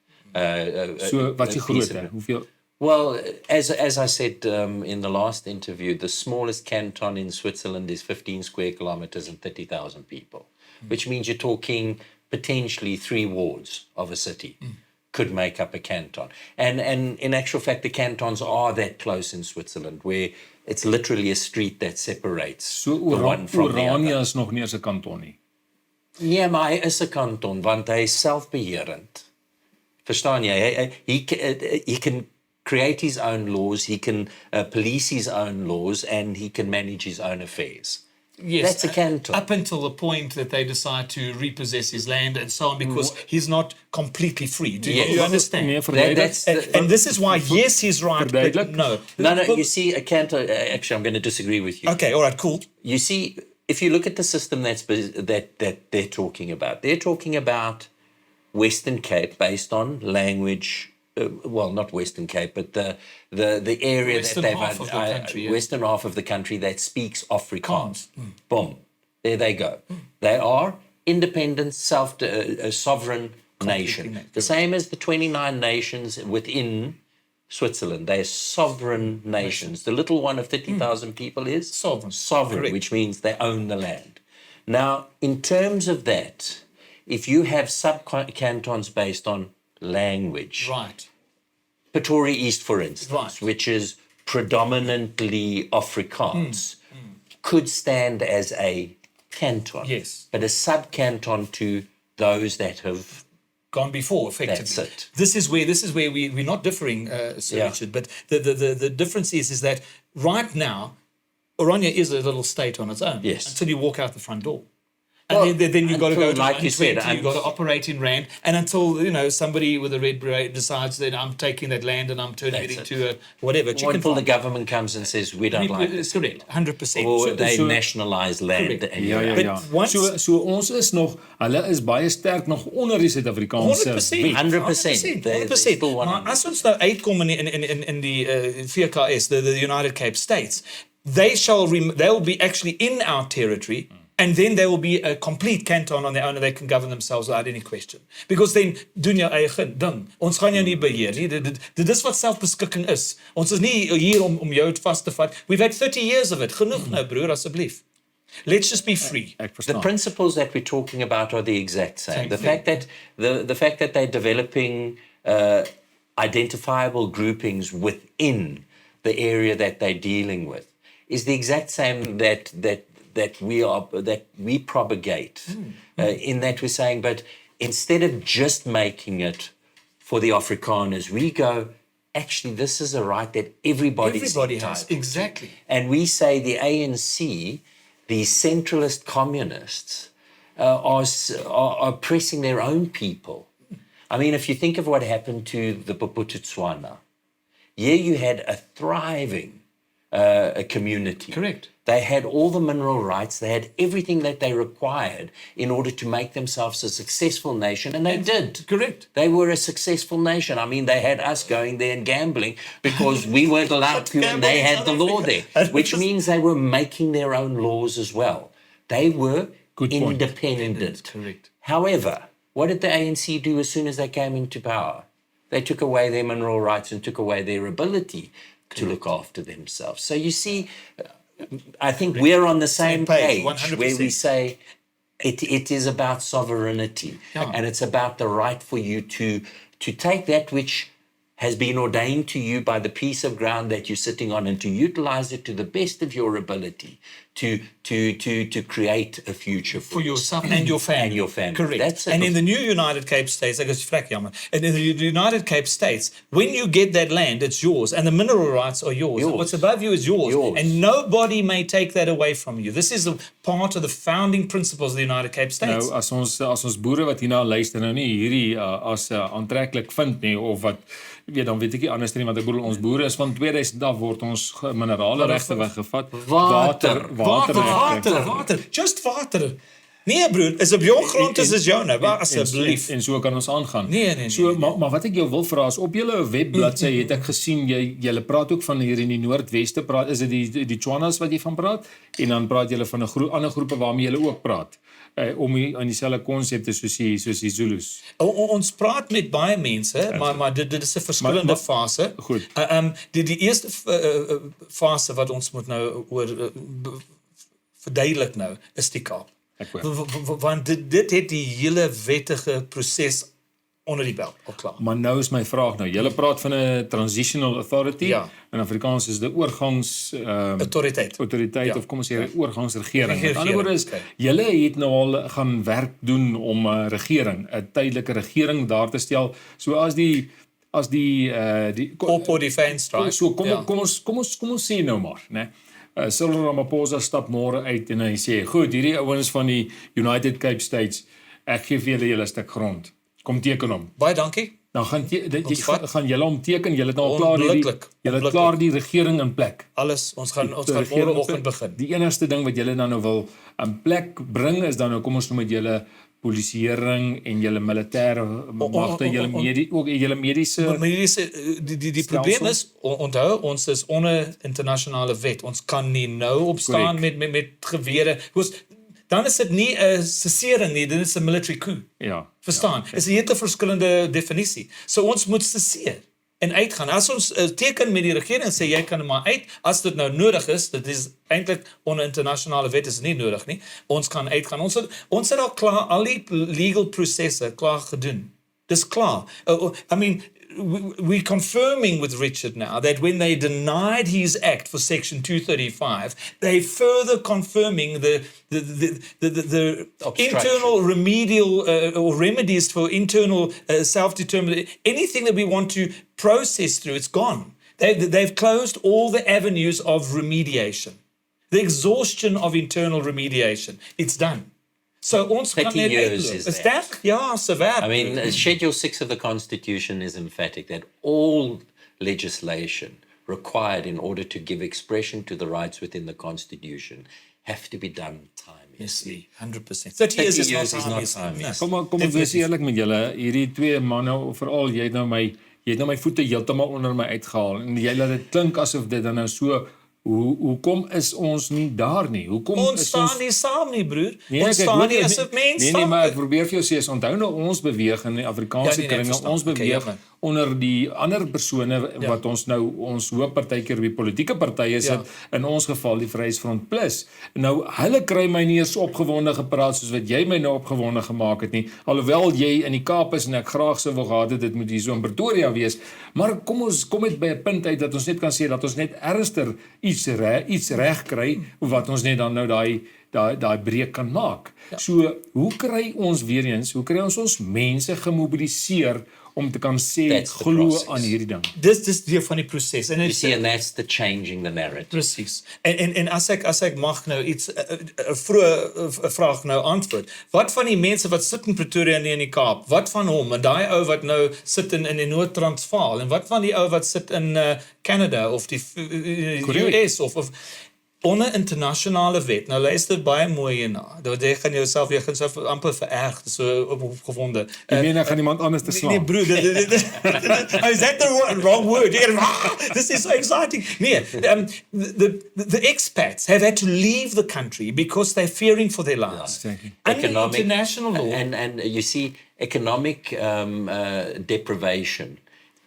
So wat is die grootte? Hoeveel? Well, as I said in the last interview, the smallest canton in Switzerland is 15 square kilometers and 30,000 people, which means you're talking potentially 3 wards of a city could make up a canton. And in actual fact, the cantons are that close in Switzerland, where it's literally a street that separates the one from the other. Orania is nog nie eens 'n kanton nie. Ja, maar hy is 'n kanton, want hy is selfbeheerend. Verstaan jy? He can create his own laws, he can police his own laws, and he can manage his own affairs. Yes, that's a canton. Up until the point that they decide to repossess his land and so on, because he's not completely free. Do you understand? And this is why, yes, he's right, but no. No, you see, a canton, actually, I'm going to disagree with you. Okay, all right, cool. You see, if you look at the system that they're talking about Western Cape based on language. Well, not Western Cape, but the area Western that half of the country, Western half of the country that speaks Afrikaans. Boom, there they go. They are independent, sovereign nation. The same as the 29 nations within Switzerland. They're sovereign nations. The little one of 30,000 people is sovereign, which means they own the land. Now, in terms of that, if you have sub-cantons based on language. Right. Pretoria East, for instance, which is predominantly Afrikaans, could stand as a canton. Yes. But a sub-canton to those that have gone before, effectively. That's it. This is where we're not differing, Sir Richard, but the difference is that right now, Orania is a little state on its own. Yes. Until you walk out the front door. And then you've got to go to like you said, you've got to operate in rand, and until somebody with a red beret decides that I'm taking that land and I'm turning it into a whatever. Until the government comes and says we don't like it. Correct, 100%. Or they nationalise land. So ons is nog, hulle is baie sterk nog onder die Suid-Afrikaanse 100%. Maar as ons nou uitkom in die VKS, the United Cape States, they will be actually in our territory. And then there will be a complete canton on their own and they can govern themselves without any question. Because then, doen jou eie ding. Ons gaan jou nie beheer nie. Dit is wat selfbeskikking is. Ons is nie hier om jou vas te vat. We've had 30 years of it. Genoeg nou, broer, asseblief. Let's just be free. The principles that we're talking about are the exact same. The fact that they're developing identifiable groupings within the area that they're dealing with is the exact same that we propagate in that we're saying, but instead of just making it for the Afrikaners, we go, actually, this is a right that everybody has. Exactly. And we say the ANC, the centralist communists, are oppressing their own people. I mean, if you think of what happened to the Boputswana, here you had a thriving a community. Correct. They had all the mineral rights. They had everything that they required in order to make themselves a successful nation, and they did. Correct. They were a successful nation. I mean, they had us going there and gambling because we weren't allowed to, and they had the law there, which means they were making their own laws as well. They were independent. Correct. However, what did the ANC do as soon as they came into power? They took away their mineral rights and took away their ability to look after themselves. So you see, I think we're on the same page 100%. Where we say it is about sovereignty and it's about the right for you to take that which has been ordained to you by the piece of ground that you're sitting on, and to utilize it to the best of your ability to create a future for yourself and your family. And your family. Correct. That's and in the new United Cape States, and in the United Cape States, when you get that land, it's yours, and the mineral rights are yours. And what's above you is yours, and nobody may take that away from you. This is a part of the founding principles of the United Cape States. Nou, as ons boere wat hierna luister nou nie hierdie as aantreklik vind nie, of wat dan weet ek nie anders nie, want ek bedoel ons boere is van 2000 af word ons minerale regte weggevat. Water. Just water. Nee broer, is op jou grond is jou nou, asseblief. En so kan ons aangaan. Nee. So, maar wat ek jou wil vra is, op julle webbladsy het ek gesien, julle praat ook van hier in die Noordweste, is dit die Tswanas wat jy van praat? En dan praat julle van 'n ander groepe waarmee julle ook praat. Om aan dieselfde konsepte soos die Zulus. Ons praat met baie mense, maar dit is 'n verskillende fase. Goed. Die eerste fase wat ons moet nou oor verduidelik nou, is die Kaap. Want dit het die hele wettige proses onder die bel, al klaar. Maar nou is my vraag nou, julle praat van 'n transitional authority, in Afrikaans is dit oorgangs autoriteit, of kom ons sê oorgangsregering. Met ander woorde is, julle het nou al gaan werk doen om 'n regering, 'n tydelike regering daar te stel, so as die Corporate defense, right? So kom ons sê nou maar, né? Cyril Ramaphosa stap môre uit en hy sê, goed, hierdie ouens van die United Cape States, ek gee vir julle 'n stuk grond. Kom teken hom. Baie dankie. Dan gaan julle hom teken, julle het nou al klaar die regering in plek. Alles, ons gaan môreoggend begin. Die enigste ding wat julle dan nou wil in plek bring is dan nou, kom ons noem met julle polisieering en julle militêre magte, julle mediese. Die probleem is, onthou, ons is onder internasionale wet. Ons kan nie nou opstaan met gewere. Dan is dit nie 'n sesseering nie, dit is 'n military coup. Ja. Verstaan? Is 'n hele verskillende definisie. So ons moet sesseer en uitgaan. As ons teken met die regering en sê jy kan maar uit, as dit nou nodig is, dit is eintlik onder internasionale wet is nie nodig nie. Ons kan uitgaan. Ons het al klaar al die legal prosesse klaar gedoen. Dis klaar. I mean, we're confirming with Richard now that when they denied his act for Section 235, they further confirming the internal remedial or remedies for internal self-determination. Anything that we want to process through, it's gone. They've closed all the avenues of remediation. The exhaustion of internal remediation. It's done. So ons 30 years is that? Ja, sever. I mean, Schedule 6 of the Constitution is emphatic that all legislation required in order to give expression to the rights within the Constitution have to be done timelessly. 100%. 30 years is not time. Kom ek wees eerlik met julle, hierdie twee manne, veral jy het nou my voete heeltemal onder my uitgehaal en jy laat dit klink asof dit dan nou so. Hoekom is ons nie daar nie? Ons staan nie saam nie, broer. Ons staan nie as 'n mens saam. Nee, maar ek probeer vir jou sê, onthou nou ons beweeg in die Afrikaanse kringe, ons beweeg onder die ander persone wat ons nou, ons hoop partykeer die politieke partye sit, in ons geval die Vryheidsfront Plus. Nou, hulle kry my nie eens opgewonde gepraat soos wat jy my nou opgewonde gemaak het nie, alhoewel jy in die Kaap is en ek graag sou wil gehad het, dit moet hier so in Pretoria wees, maar kom het by 'n punt uit dat ons net kan sê dat ons net ernstig iets reg kry, wat ons net dan nou daai breek kan maak. So, hoe kry ons ons mense gemobiliseer om te kan sê, glo aan hierdie ding? Dis deel van die proses. You see, and that's the changing the narrative. Presies. En as ek mag nou iets 'n vroeë vraag nou antwoord. Wat van die mense wat sit in Pretoria en in die Kaap? Wat van hom? En daai ou wat nou sit in die Noord-Transvaal? En wat van die ou wat sit in Canada of die US of onder internasionale wet. Nou luister baie mooi hierna. Jy gaan jouself amper vererg, so opgewonde. Jy meen ek gaan iemand anders te slaan? Nee, broer, is that the wrong word? This is so exciting. Nee, the expats have had to leave the country because they're fearing for their lives. Under international law. And you see, economic deprivation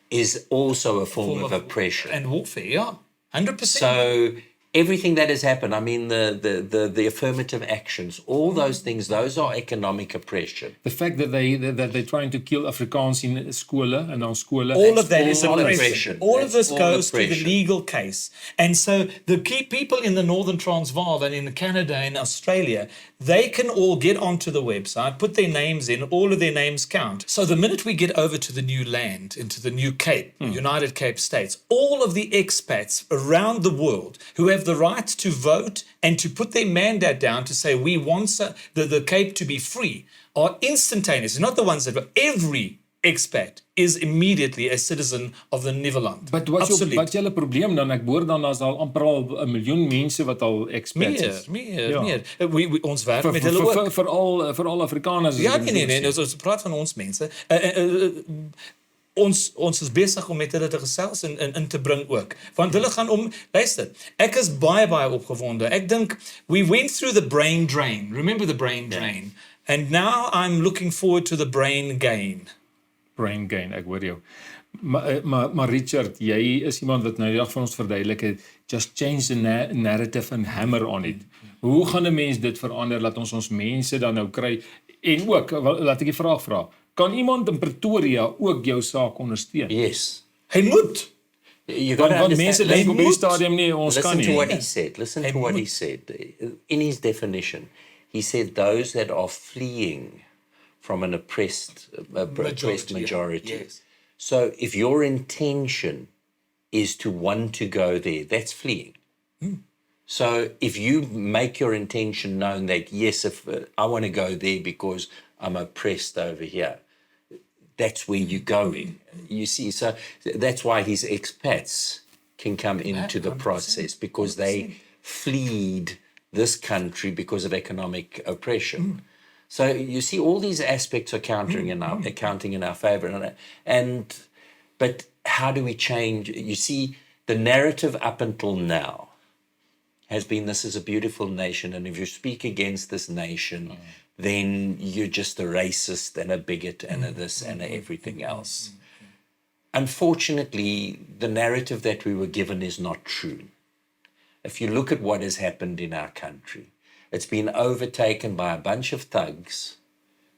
is also a form of oppression. And warfare, 100%. So everything that has happened, I mean, the affirmative actions, all those things, those are economic oppression. The fact that they're trying to kill Afrikaans in skole and on skole. All of that is all oppression. oppression. All That's of this all goes to the oppression. legal case. And so the key people in the Northern Transvaal and in Canada and Australia, they can all get onto the website, put their names in, all of their names count. So the minute we get over to the new land, into the new Cape, United Cape States, all of the expats around the world who have the right to vote and to put their mandate down to say we want the Cape to be free are instantaneous. Not the ones that vote. Every expat is immediately a citizen of the Nederland. But wat is julle probleem dan? Ek hoor dan as al amper al 1 miljoen mense wat al expats is. Meer. Ons werk met hulle ook. Veral Afrikaners. Ja, nee, ons praat van ons mense. Ons is besig om met hulle te gesels en in te bring ook. Want hulle gaan luister, ek is baie opgewonde. Ek dink, we went through the brain drain. Remember the brain drain? And now I'm looking forward to the brain gain. Brain gain, ek hoor jou. Maar Richard, jy is iemand wat nou die dag van ons verduidelik het, just change the narrative and hammer on it. Hoe gaan 'n mens dit verander, laat ons mense dan nou kry, en ook, laat ek die vraag vra, kan iemand in Pretoria ook jou saak ondersteun? Yes. Hy moet. You got to Want understand. mense dink op die stadium nie, ons kan Listen nie. to what he said. Listen to what he said. In his definition, he said those that are fleeing from an oppressed majority. Yes. So if your intention is to want to go there, that's fleeing. So if you make your intention known that, yes, if I want to go there because I'm oppressed over here, that's where you're going. You see, so that's why his expats can come into the process, because they fled this country because of economic oppression. So you see, all these aspects are counting in our favor. But how do we change? You see, the narrative up until now has been, this is a beautiful nation, and if you speak against this nation, then you're just a racist and a bigot and a this and a everything else. Unfortunately, the narrative that we were given is not true. If you look at what has happened in our country, it's been overtaken by a bunch of thugs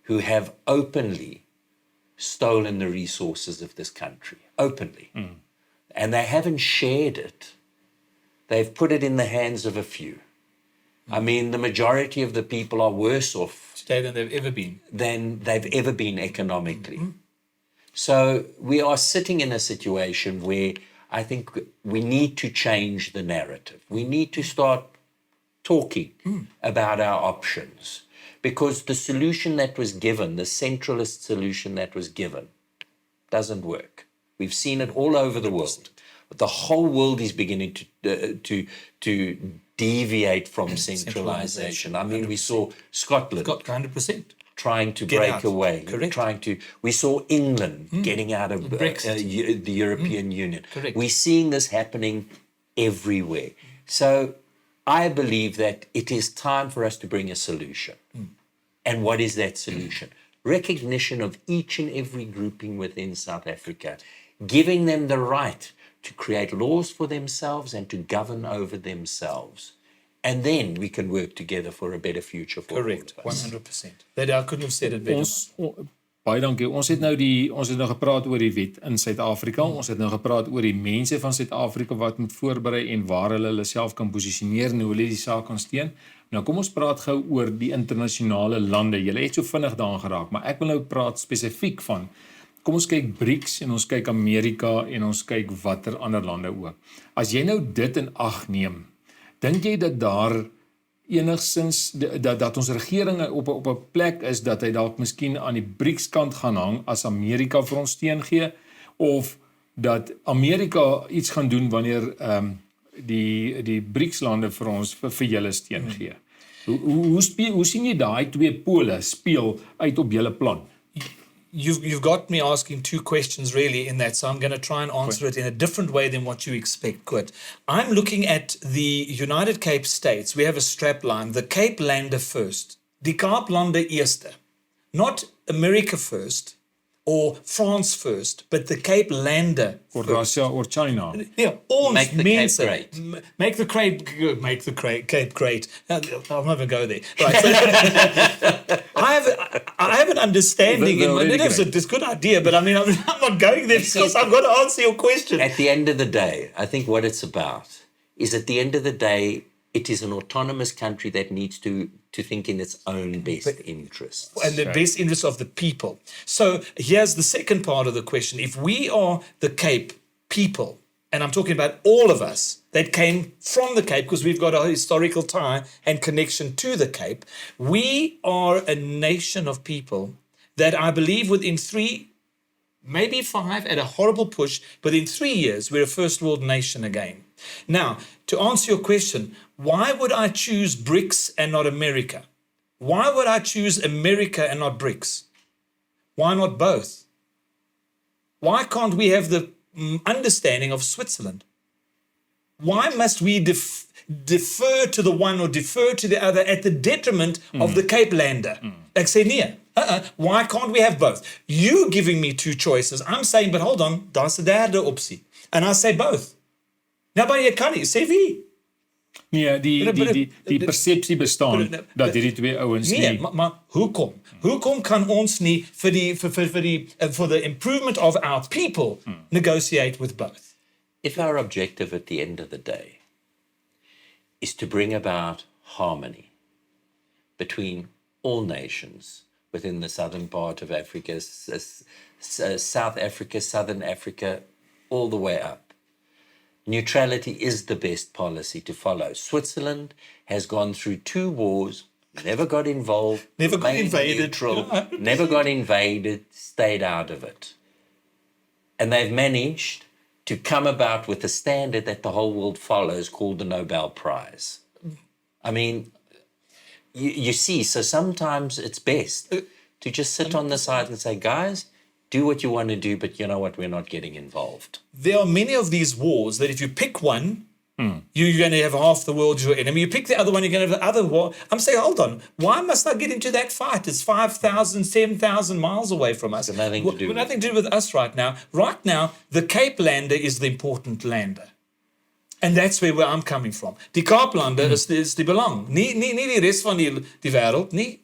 who have openly stolen the resources of this country, openly. And they haven't shared it. They've put it in the hands of a few. I mean, the majority of the people are worse off Today than they've ever been economically. So we are sitting in a situation where I think we need to change the narrative. We need to start talking about our options, because the solution that was given, the centralist solution that was given, doesn't work. We've seen it all over the world. The whole world is beginning to deviate from centralization. I mean, we saw Scotland 100%. trying to Get break out. away. Correct. We saw England getting out of the European Union. Correct. We're seeing this happening everywhere. So I believe that it is time for us to bring a solution. And what is that solution? Recognition of each and every grouping within South Africa, giving them the right to create laws for themselves and to govern over themselves. And then we can work together for a better future for Correct, all of us. 100%. I couldn't have said it better. Baie dankie. Ons het nou gepraat oor die wet in Suid-Afrika. Ons het nou gepraat oor die mense van Suid-Afrika wat moet voorberei en waar hulle self kan posisioneer en hoe hulle die saak kan steun. Nou kom ons praat gou oor die internasionale lande. Julle het so vinnig daaraan geraak, maar ek wil nou praat spesifiek van, kom ons kyk BRICS en ons kyk Amerika en ons kyk watter ander lande ook. As jy nou dit in ag neem, dink jy dat daar enigstens dat ons regering op 'n plek is dat hy dalk miskien aan die BRICS kant gaan hang as Amerika vir ons steun gee, of dat Amerika iets gaan doen wanneer die BRICS lande vir ons vir julle steun gee? Hoe sien jy daai twee pole speel uit op julle plan? You've got me asking two questions really in that, so I'm going to try and answer it in a different way than what you expect. Good. I'm looking at the United Cape States. We have a strapline, the Cape Lande first, die Kaaplande eerste. Not America first, or France first, but the Cape Lander Or Russia or China. Yeah, ons Make the mense, Cape great. Make the Cape great. I'm not going to go there. Right. So, I have an understanding in mind. It's a good idea, but I mean, I'm not going there because I've got to answer your question. At the end of the day, I think what it's about is at the end of the day, it is an autonomous country that needs to think in its own best interests. And the best interests of the people. So here's the second part of the question. If we are the Cape people, and I'm talking about all of us that came from the Cape because we've got a historical tie and connection to the Cape, we are a nation of people that I believe within 3, maybe 5, at a horrible push, but in 3 years, we're a first world nation again. Now, to answer your question, why would I choose BRICS and not America? Why would I choose America and not BRICS? Why not both? Why can't we have the understanding of Switzerland? Why must we defer to the one or defer to the other at the detriment of the Cape Lander? Ek sê nee. Why can't we have both? You giving me 2 choices. I'm saying, but hold on, daar's 'n derde opsie. And I say both. Nou maar jy kan nie, sê wie? Nee, die persepsie bestaan dat hierdie twee ouens nie. Nee, maar hoekom? Hoekom kan ons nie for the improvement of our people negotiate with both? If our objective at the end of the day is to bring about harmony between all nations within the southern part of Africa, South Africa, Southern Africa, all the way up, neutrality is the best policy to follow. Switzerland has gone through 2 wars, never got involved, Never got invaded. neutral, never got invaded, stayed out of it. And they've managed to come about with a standard that the whole world follows called the Nobel Prize. I mean, you see, so sometimes it's best to just sit on the side and say, guys, do what you want to do, but you know what, we're not getting involved. There are many of these wars that if you pick one, you're going to have half the world your enemy. You pick the other one, you're going to have the other war. I'm saying, hold on, why must I get into that fight? It's 5,000, 7,000 miles away from us. It's nothing to do with nothing to do with us right now. Right now, the Cape Lander is the important lander. And that's where I'm coming from. Die Kaaplander is die belang. Nie die rest van die wêreld, nie.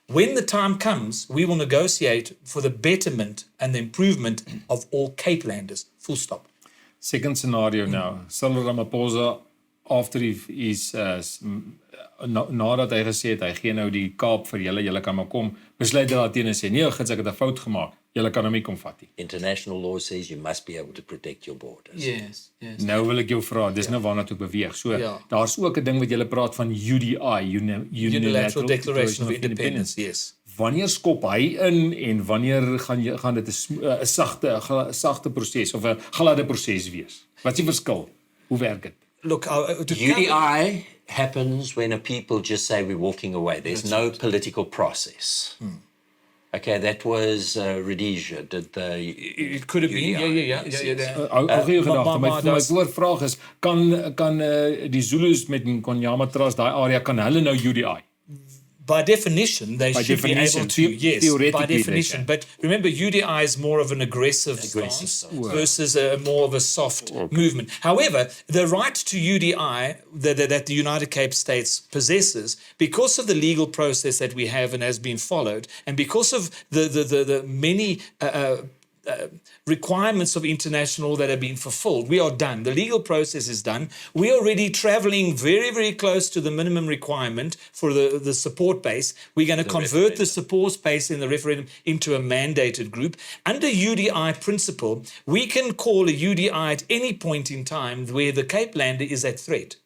When the time comes, we will negotiate for the betterment and the improvement of all Cape Landers. Full stop. Second scenario now. Cyril Ramaphosa, after he's nadat hy gesê het, hy gee nou die Kaap vir julle kan maar kom, besluit dat teen en sê, nee, gits, ek het 'n fout gemaak. Julle kan hom nie kom vat nie. International law says you must be able to protect your borders. Yes. Nou wil ek jou vra, dis nou waarna toe ek beweeg. So, daar's ook 'n ding wat julle praat van UDI, Unilateral Declaration of Independence, yes. Wanneer skop hy in en wanneer gaan dit 'n sagte proses of 'n gladde proses wees? Wat is die verskil? Hoe werk dit? Look, UDI happens when a people just say we're walking away. There's no political process. Okay, that was Rhodesia did the. It could have been. Yeah. Goeie gedagte. My voorvraag is, kan die Zulus met Nkonyama Trust daai area kan hulle nou UDI? By definition, they should be able to, yes, by definition. But remember, UDI is more of an aggressive stance versus more of a soft movement. However, the right to UDI that the United Cape States possesses, because of the legal process that we have and has been followed, and because of the many requirements of international that have been fulfilled, we are done. The legal process is done. We are already traveling very, very close to the minimum requirement for the support base. We're going to convert the support base in the referendum into a mandated group. Under UDI principle, we can call a UDI at any point in time where the Cape Lander is at threat.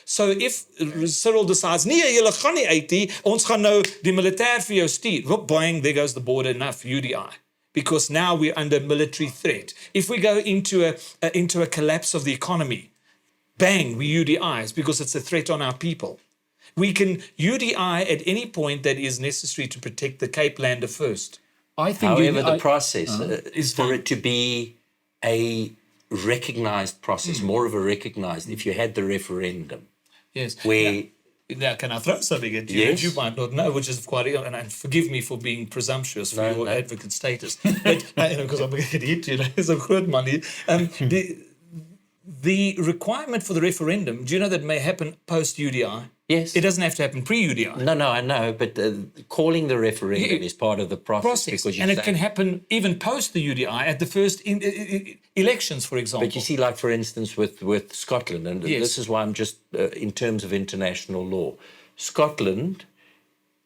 So if Cyril decides, nee, julle gaan nie uit nie, ons gaan nou die militêr vir jou stuur. Whoop, boing, there goes the border, enough, UDI. Because now we're under military threat. If we go into a collapse of the economy, bang, we UDIs because it's a threat on our people. We can UDI at any point that is necessary to protect the Cape Lander first. I think however, the process is for it to be a recognized process, more of a recognized, if you had the referendum, yes, where Now, can I throw something at you Yes. that you might not know, which is quite, and forgive me for being presumptuous for your advocate status, but because I'm going to get hit, it's a good money. The requirement for the referendum, do you know that may happen post UDI? Yes. It doesn't have to happen pre-UDI. No, I know, but calling the referendum is part of the process. Because and it can happen even post the UDI at the first elections, for example. But you see, like, for instance, with Scotland, and this is why I'm just, in terms of international law, Scotland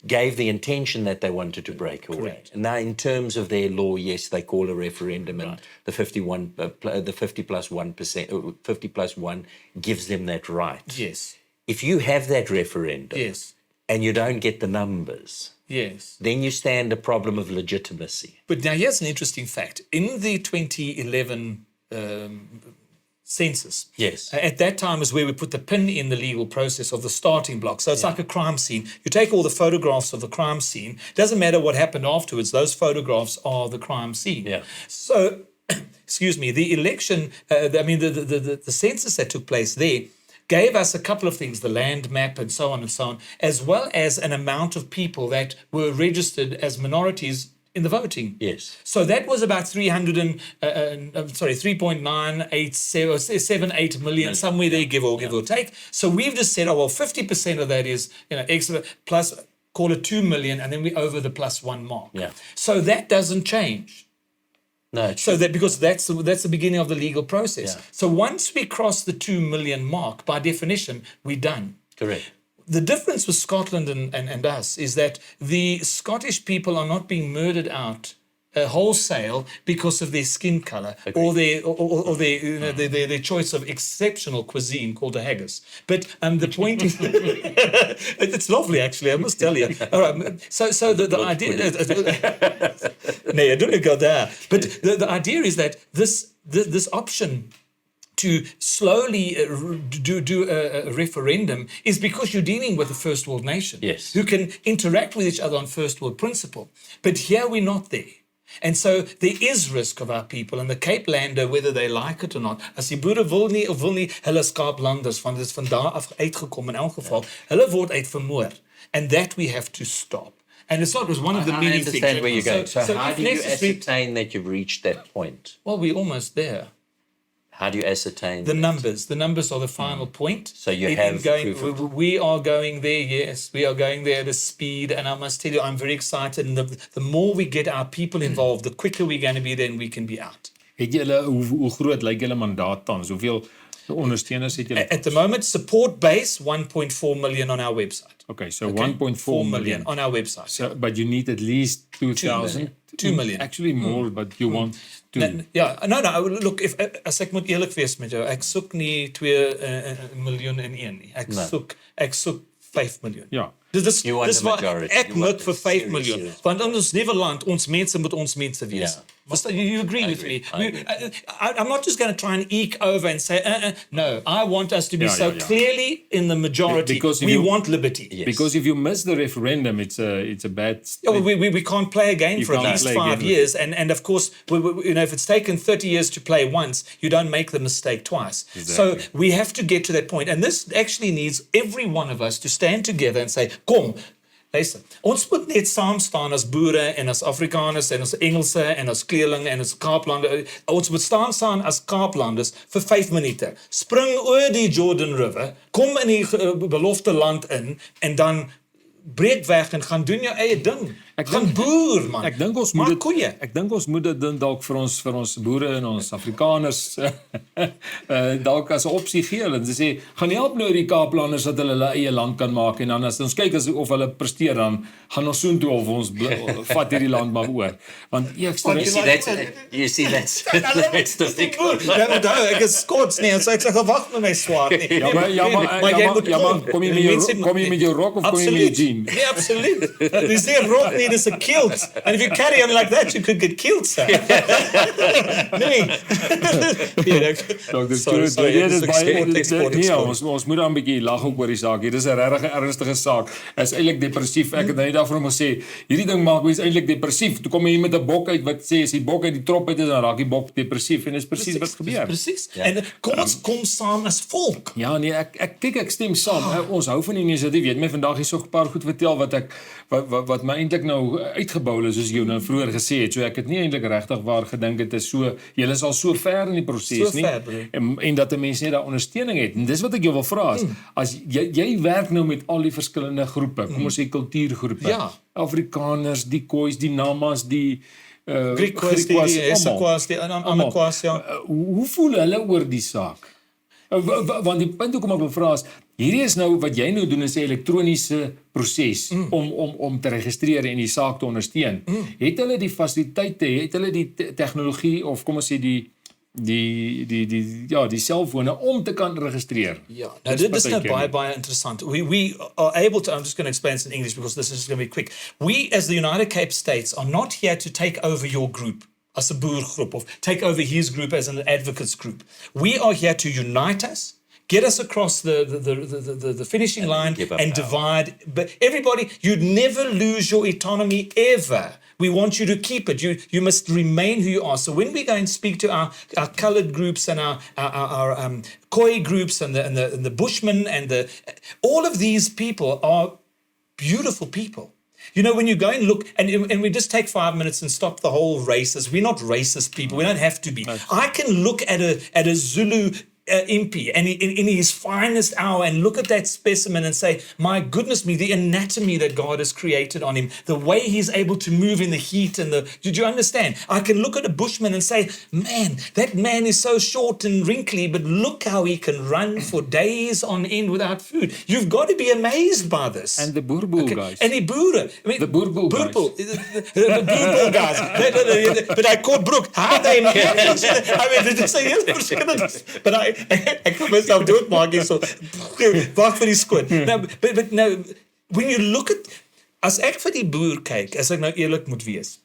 gave the intention that they wanted to break away. Correct. And now, in terms of their law, yes, they call a referendum, and the 50 plus 1%, 50 plus 1 gives them that right. Yes. If you have that referendum, Yes. and you don't get the numbers, Yes. then you stand a problem of legitimacy. But now here's an interesting fact. In the 2011 census, Yes. at that time is where we put the pin in the legal process of the starting block. So it's like a crime scene. You take all the photographs of the crime scene. Doesn't matter what happened afterwards. Those photographs are the crime scene. Yeah. So, excuse me, the election, the census that took place there gave us a couple of things, the land map and so on, as well as an amount of people that were registered as minorities in the voting. Yes. So that was about 3.978 million, somewhere there, give or take. So we've just said, 50% of that is, extra plus, call it 2 million, and then we over the plus 1 mark. Yeah. So that doesn't change. No. So that because that's the beginning of the legal process. Yeah. So once we cross the 2 million mark, by definition, we're done. Correct. The difference with Scotland and us is that the Scottish people are not being murdered out wholesale because of their skin color or their their choice of exceptional cuisine called a haggis. But the point is, it's lovely actually. I must tell you. All right, so the idea. No, I don't go there. But the idea is that this option to slowly do a referendum is because you're dealing with a first world nation who can interact with each other on first world principle. But here we're not there. And so there is risk of our people and the Cape Lander, whether they like it or not. As die boere wil nie, hulle is Kaaplanders, want dit is van daar af uitgekom in elk geval. Hulle word uit vermoor. And that we have to stop. And it's not, it was one of the many things. I understand where you're going. So how if do you necessary- ascertain that you've reached that point? Well, we're almost there. How do you ascertain The that? numbers are the final point. So you It have is going, proof of- we are going there, yes. We are going there at a speed. And I must tell you, I'm very excited. And the more we get our people involved, the quicker we're going to be there and we can be out. Het julle hoe groot lyk julle mandaat tans? Hoeveel ondersteuners het julle? At the moment, support base, 1.4 million on our website. Okay, so 1.4 million on our website. So, but you need at least 2,000. 2 million. Actually more, but you want to. No, look, as ek moet eerlik wees met jou, ek soek nie 2 miljoen in een nie. Ek soek 5 miljoen. Ja. Dis You want the majority. ek You want mik vir the 5 serious, miljoen. serious. Want in ons nuwe land, ons mense moet ons mense wees. Yeah. You agree with agree. me? I agree. I'm not just going to try and eke over and say, no, I want us to be Yeah, so yeah. clearly in the majority. Because if we you- want liberty. Yes. Because if you miss the referendum, it's a bad. Yeah, well, we can't play again You for at can't least play 5 again. years. And of course, if it's taken 30 years to play once, you don't make the mistake twice. Exactly. So we have to get to that point. And this actually needs every one of us to stand together and say, kom, luister, ons moet net saam staan as boere en as Afrikaners en as Engelse en as kleerlinge en as Kaaplande. Ons moet staan as Kaaplanders vir 5 minute. Spring oor die Jordan River, kom in die belofte land in en dan breek weg en gaan doen jou eie ding. Gaan boer, man. Ek dink ons Maak moet koeie. Ek dink ons moet dit dalk vir ons boere en ons Afrikaners dalk as 'n opsie gee. En sê, gaan help nou die Kaaplanders dat hulle eie land kan maak en dan as ons kyk of hulle presteer dan gaan ons soontoe of ons vat hierdie land maar oor. Want ek You see that's difficult. Ek is Skots nie, so ek sê gewag met my swaard nie. Ja, maar kom jy met jou rok of kom jy met jou jean? Nee, absoluut. Dis nie rok nie, said it's a kilt. And if you carry on like that, you could get killed, sir. Nee. Dr. Sorry, Stewart, dit is export. Ons moet dan 'n bietjie lag ook oor die saak. Hier is 'n regtig ernstige saak. Is eintlik depressief. Ek het nou net daarvoor hom gesê, hierdie ding maak mense eintlik depressief. Toe kom jy met 'n bok uit wat sê as die bok uit die trop uit is, dan raak die bok depressief en dis presies wat gebeur. Presies. En kom ons kom saam as volk. Ja, nee, ek stem saam. Ons hou van die inisiatief. Jy het my vandag hier so 'n paar goed vertel wat my eintlik nou uitgebou is, soos jy nou vroeër gesê het. So ek het nie eintlik regtig waar gedink het is so, julle is al so ver in die proses nie. En dat 'n mens net daai ondersteuning het. En dis wat ek jou wil vra is, as jy werk nou met al die verskillende groepe, kom ons sê kultuurgroepe. Ja. Afrikaners, die Khois, die Namas, die Griekwas, die Essequas, die Amekwas, ja. Hoe voel hulle oor die saak? Want die punt hoekom ek wil vra is, hierdie is nou wat jy nou doen is 'n elektroniese proses om te registreer en die saak te ondersteun. Het hulle die fasiliteite, het hulle die tegnologie of kom ons sê die selfone om te kan registreer? Ja, nou dit is nou baie interessant. We are able to, I'm just going to explain this in English because this is going to be quick. We as the United Cape States are not here to take over your group as a boergroep of take over his group as an advocates group. We are here to unite us, get us across the finishing line and divide. But everybody, you'd never lose your autonomy ever. We want you to keep it. You must remain who you are. So when we go and speak to our coloured groups and our Khoi groups and the Bushmen and all of these people are beautiful people. You know, when you go and look, and we just take 5 minutes and stop the whole racist. We're not racist people. We don't have to be. I can look at a Zulu impi and in his finest hour and look at that specimen and say, my goodness me, the anatomy that God has created on him, the way he's able to move in the heat and did you understand? I can look at a bushman and say, man, that man is so short and wrinkly, but look how he can run for days on end without food. You've got to be amazed by this. And the Boerboel guys. And die boere. I mean, the Boerboel guys. The Boerboel guys. But I caught Brooke. How they managed it? I mean, dit is 'n heel verskillende. But ek kan myself doodmaak hier so. Wag vir die skoon. But now, when you look at, as ek vir die boer kyk, as ek nou eerlik moet wees,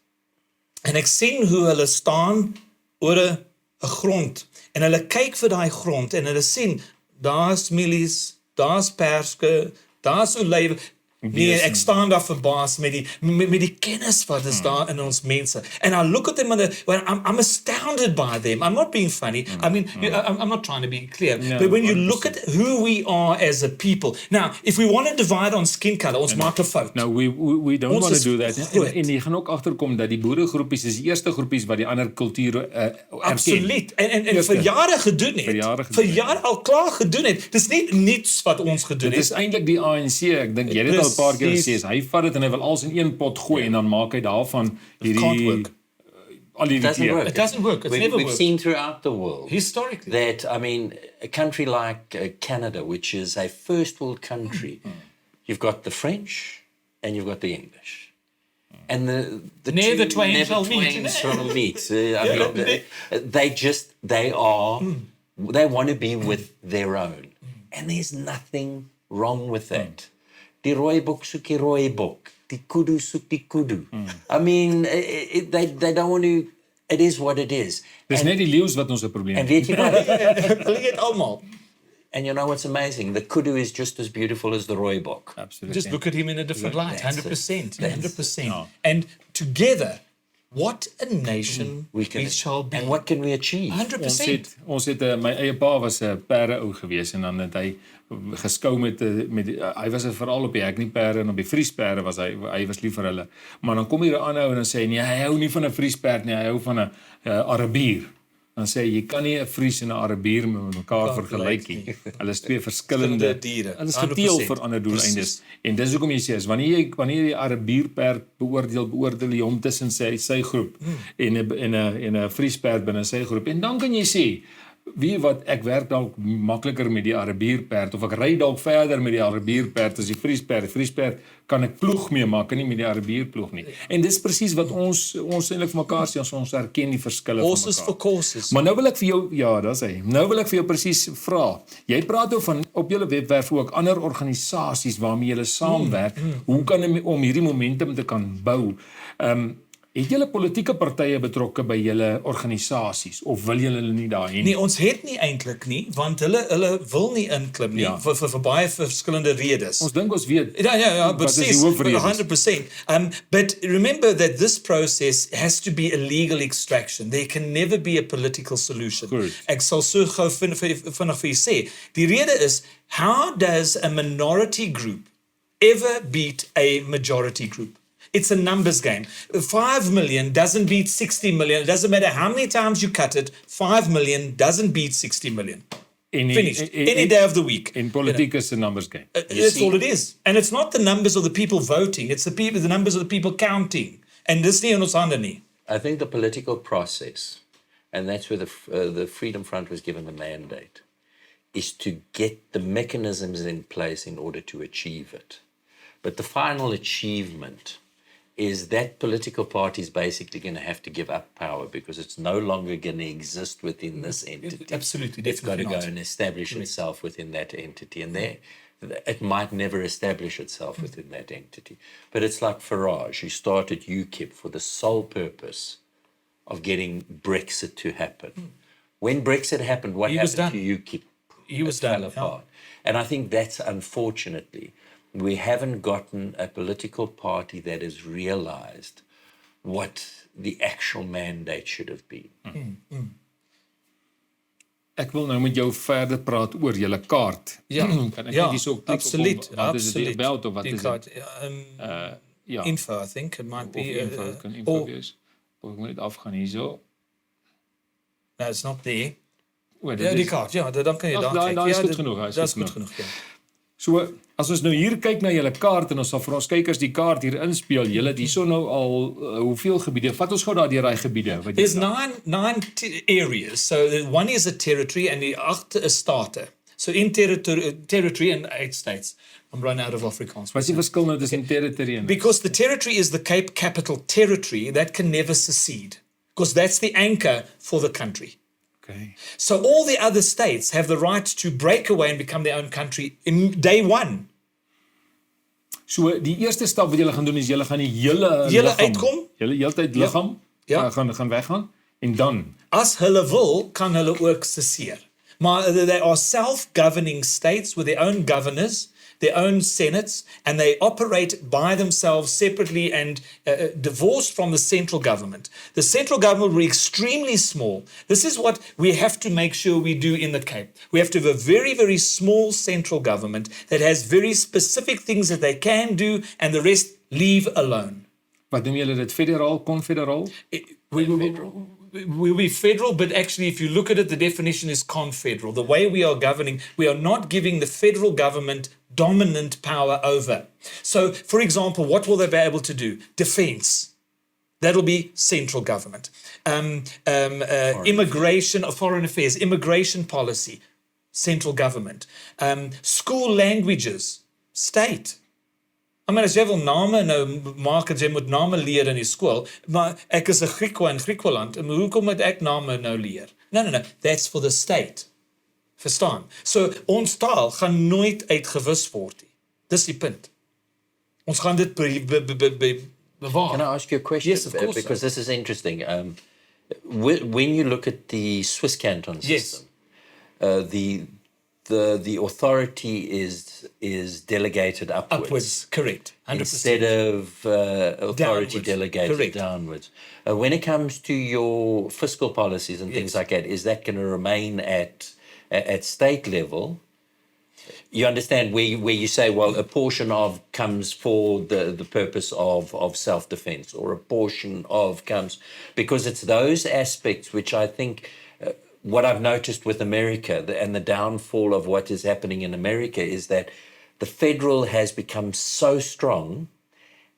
en ek sien hoe hulle staan oor 'n grond, en hulle kyk vir daai grond, en hulle sien, daar's mielies, daar's perske, daar's olywe. Nee, ek staan daar verbaas met die kennis wat is daar in ons mense. And I look at them and I'm astounded by them. I'm not being funny. I mean, I'm not trying to be clear. No, but when you look at who we are as a people. Now, if we want to divide on skin color, ons maak 'n fout. No, we don't want to do that. En jy gaan ook agterkom dat die boeregroepies is die eerste groepies wat die ander kulture erken. Absoluut. En vir jare gedoen het. Vir jare al klaar gedoen het. Dis nie niets wat ons gedoen het. Dit is eintlik die ANC. Ek dink jy het al 'n paar keer gesê, hy vat dit en hy wil alles in een pot gooi en dan maak hy daarvan hierdie al die work. It doesn't work. It's never worked. We've seen throughout the world historically that, I mean, a country like Canada, which is a first world country, you've got the French and you've got the English. And the twain shall meet. I mean, they want to be with their own. And there's nothing wrong with that. Die rooibok soek die rooibok. Die kudu soek die kudu. I mean, they don't want to, it is what it is. Dis net die leeu's wat ons 'n probleem het. En weet jy wat? Hulle het almal. And you know what's amazing? The kudu is just as beautiful as the rooibok. Absolutely. Just look at him in a different light. 100%. 100%. No. And together, what a nation we shall be. And what can we achieve? 100%. Ons het my eie pa was 'n perde ou gewees en dan het hy geskou met hy was veral op die heknieperde en op die vriesperde was hy was lief vir hulle. Maar dan kom hier 'n ander ou en dan sê nee, hy hou nie van 'n vriesperd nie, hy hou van 'n Arabier. Dan sê jy kan nie 'n Fries en 'n Arabier met mekaar vergelyk nie. Hulle is twee verskillende diere. Hulle is geteel vir ander doeleindes. En dis hoekom jy sê as wanneer jy die Arabierperd beoordeel jy hom tussen sy groep en 'n Vriesperd binne sy groep. En dan kan jy sê Wie wat, ek werk dalk makliker met die Arabierperd, of ek ry dalk verder met die Arabierperd as die Vriesperd. Die Vriesperd kan ek ploeg mee maak, en nie met die Arabierploeg nie. En dis presies wat ons eintlik vir mekaar sê, ons herken die verskille van Horses mekaar. for courses. Maar nou wil ek vir jou, ja, dis hy. Nou wil ek vir jou presies vra. Jy praat oor van op julle webwerf ook ander organisasies waarmee julle saamwerk. Hoe kan om hierdie momentum te kan bou? Het julle politieke partye betrokke by julle organisasies of wil julle hulle nie daarheen? Nee, ons het nie eintlik nie, want hulle wil nie inklim nie, Ja. vir baie verskillende redes. Ons dink ons weet. Ja, Wat is die precies, hoofredes? 100%. But remember that this process has to be a legal extraction. There can never be a political solution. Goed. Ek sal so gou vinnig vir u sê. Die rede is, how does a minority group ever beat a majority group? It's a numbers game. 5 million doesn't beat 60 million. It doesn't matter how many times you cut it, 5 million doesn't beat 60 million. Finished. Any day of the week. En politiek is 'n numbers game. That's all it is. And it's not the numbers of the people voting, it's the numbers of the people counting. And dis nie in ons hande nie. I think the political process, and that's where the Freedom Front was given the mandate, is to get the mechanisms in place in order to achieve it. But the final achievement is that political party is basically going to have to give up power because it's no longer going to exist within this entity. Absolutely, It's got to definitely go not. and establish itself within that entity. And there, it might never establish itself within that entity. But it's like Farage, who started UKIP for the sole purpose of getting Brexit to happen. When Brexit happened, what He was happened done. to UKIP? He was It fell done, yeah. apart. And I think that's unfortunately, we haven't gotten a political party that has realized what the actual mandate should have been. Ek wil nou met jou verder praat oor julle kaart. Ja, Kan ek ja, net hierso klik op absoluut, wat is dit, absoluut. belt of wat Die is kaart, dit? Ja, info, I think it might of be. info, kan info or, wees. Of ek moet net afgaan hierso. no, it's not there. O, dit Ja, die is- kaart, ja, dan kan jy Ag, daar daai- kyk. daai is Ja, goed dit- genoeg, hy is Dis goed goed genoeg, ja. So, as ons nou hier kyk na julle kaart en ons sal vir ons kykers die kaart hier inspeel, julle het hierso nou al hoeveel gebiede? Vat ons gou daardeur daai gebiede wat jy There's nine areas. So one is a territory and the other a starter. So in territory and 8 states. I'm running out of Afrikaans. Wat is die verskil nou tussen territory en Because the territory is the Cape Capital Territory that can never secede. Because that's the anchor for the country. Okay. So all the other states have the right to break away and become their own country in day one. So die eerste stap wat julle gaan doen is julle gaan die hele Julle liggaam- uitkom? Julle heeltyd liggaam Ja. gaan weggaan en dan As hulle wil, kan hulle ook sesseer. Maar they are self-governing states with their own governors, their own senates, and they operate by themselves separately and divorced from the central government. The central government will be extremely small. This is what we have to make sure we do in the Cape. We have to have a very, very small central government that has very specific things that they can do and the rest leave alone. wat noem julle dit federaal, konfederaal? We'll be federal, but actually, if you look at it, the definition is confederal. The way we are governing, we are not giving the federal government dominant power over. So, for example, what will they be able to do? Defense. That'll be central government. Immigration, foreign affairs, immigration policy, central government. School languages, state. I mean, as jy wil name nou maak, as jy moet name leer in die skool, maar ek is 'n Griekwa in Griekeland, en hoekom moet ek name nou leer? No, that's for the state. Verstaan? So, ons taal gaan nooit uitgewis word nie. Dis die punt. Ons gaan dit bewaar. Can I ask you a question? Yes, of course. Because this is interesting. When you look at the Swiss canton system, the authority is delegated upwards. Correct. 100%. Instead of authority Downwards. delegated Correct. downwards. When it comes to your fiscal policies and things like that, is that going to remain at state level? You understand where you say, well, a portion of comes for the purpose of self-defense, or a portion of comes, because it's those aspects which I think what I've noticed with America and the downfall of what is happening in America is that the federal has become so strong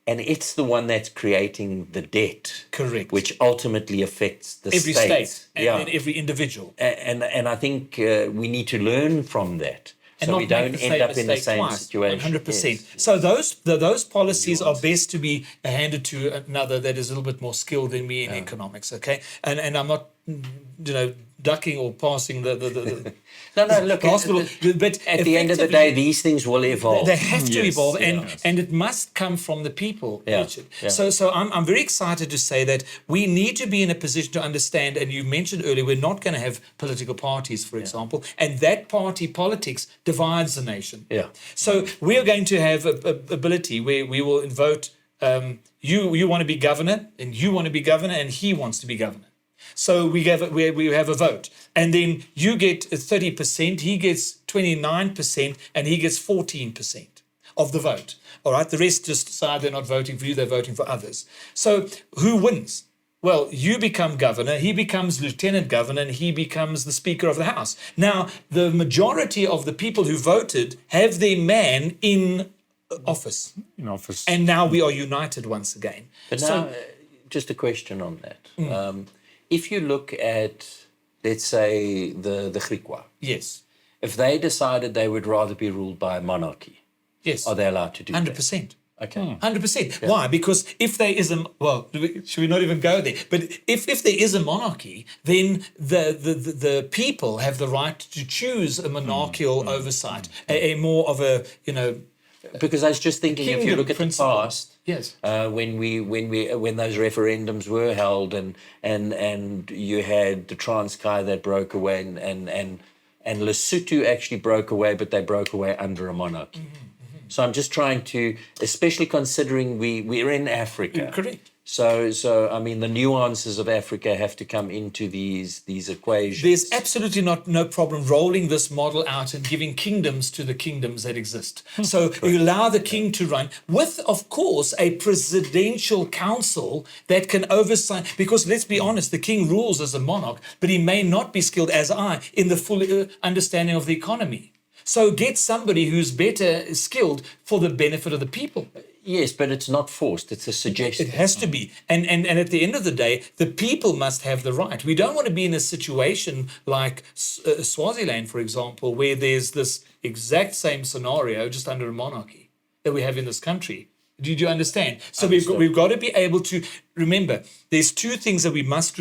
And it's the one that's creating the debt. Correct. Which ultimately affects the every state and, yeah. and every individual. And I think we need to learn from that. And so we don't end up in the same twice, situation. 100%. Yes. So those policies are best to be handed to another that is a little bit more skilled than me in economics, okay? And I'm not, ducking or passing the no, look, hospital. But at the end of the day, these things will evolve. They have to evolve, and it must come from the people, Richard. Yeah. So I'm very excited to say that we need to be in a position to understand, and you mentioned earlier, we're not going to have political parties, for example, and that party politics divides the nation. Yeah. So we are going to have a ability where we will vote, you want to be governor, and you want to be governor, and he wants to be governor. So we have a vote, and then you get 30%, he gets 29%, and he gets 14% of the vote. All right, the rest just decide they're not voting for you, they're voting for others. So who wins? Well, you become governor, he becomes lieutenant governor, and he becomes the Speaker of the House. Now, the majority of the people who voted have their man in office. And now we are united once again. But now, just a question on that. If you look at, let's say, the Griqua. Yes. If they decided they would rather be ruled by a monarchy, yes, are they allowed to do 100%. that? Okay. 100%. Yeah. Why? Because if there is should we not even go there? But if there is a monarchy, then the people have the right to choose a monarchical oversight, a more of a, Because I was just thinking, if you look at the past, yes, when those referendums were held, and you had the Transkei that broke away, and Lesotho actually broke away, but they broke away under a monarchy. So I'm just trying to, especially considering we're in Africa. Correct. So I mean, the nuances of Africa have to come into these equations. There's absolutely no problem rolling this model out and giving kingdoms to the kingdoms that exist. So you allow the king to run with, of course, a presidential council that can oversight. Because let's be honest, the king rules as a monarch, but he may not be skilled as I in the full understanding of the economy. So get somebody who's better skilled for the benefit of the people. Yes, but it's not forced. It's a suggestion. It has to be. And at the end of the day, the people must have the right. We don't want to be in a situation like Swaziland, for example, where there's this exact same scenario just under a monarchy that we have in this country. Did you understand? So we've got to be able to remember, there's two things that we must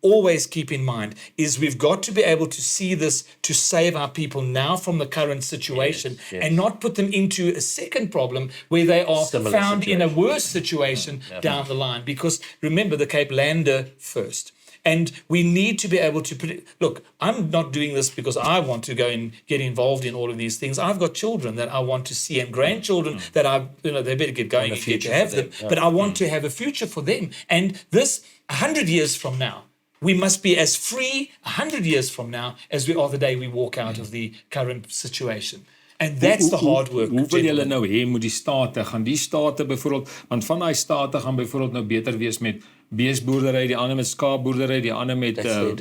always keep in mind, is we've got to be able to see this to save our people now from the current situation, and not put them into a second problem where they are found in a worse situation down the line. Because remember, the Cape Lander first. And we need to be able to look, I'm not doing this because I want to go and get involved in all of these things. I've got children that I want to see, and grandchildren that they better get going if you have them. But I want to have a future for them. And this 100 years from now, we must be as free 100 years from now as we are the day we walk out of the current situation. And that's the hard work. Hoe wil julle nou hê moet die state gaan die state byvoorbeeld, want van daai state gaan byvoorbeeld nou beter wees met beesboerdery, die ander met skaapboerdery, die ander met hulle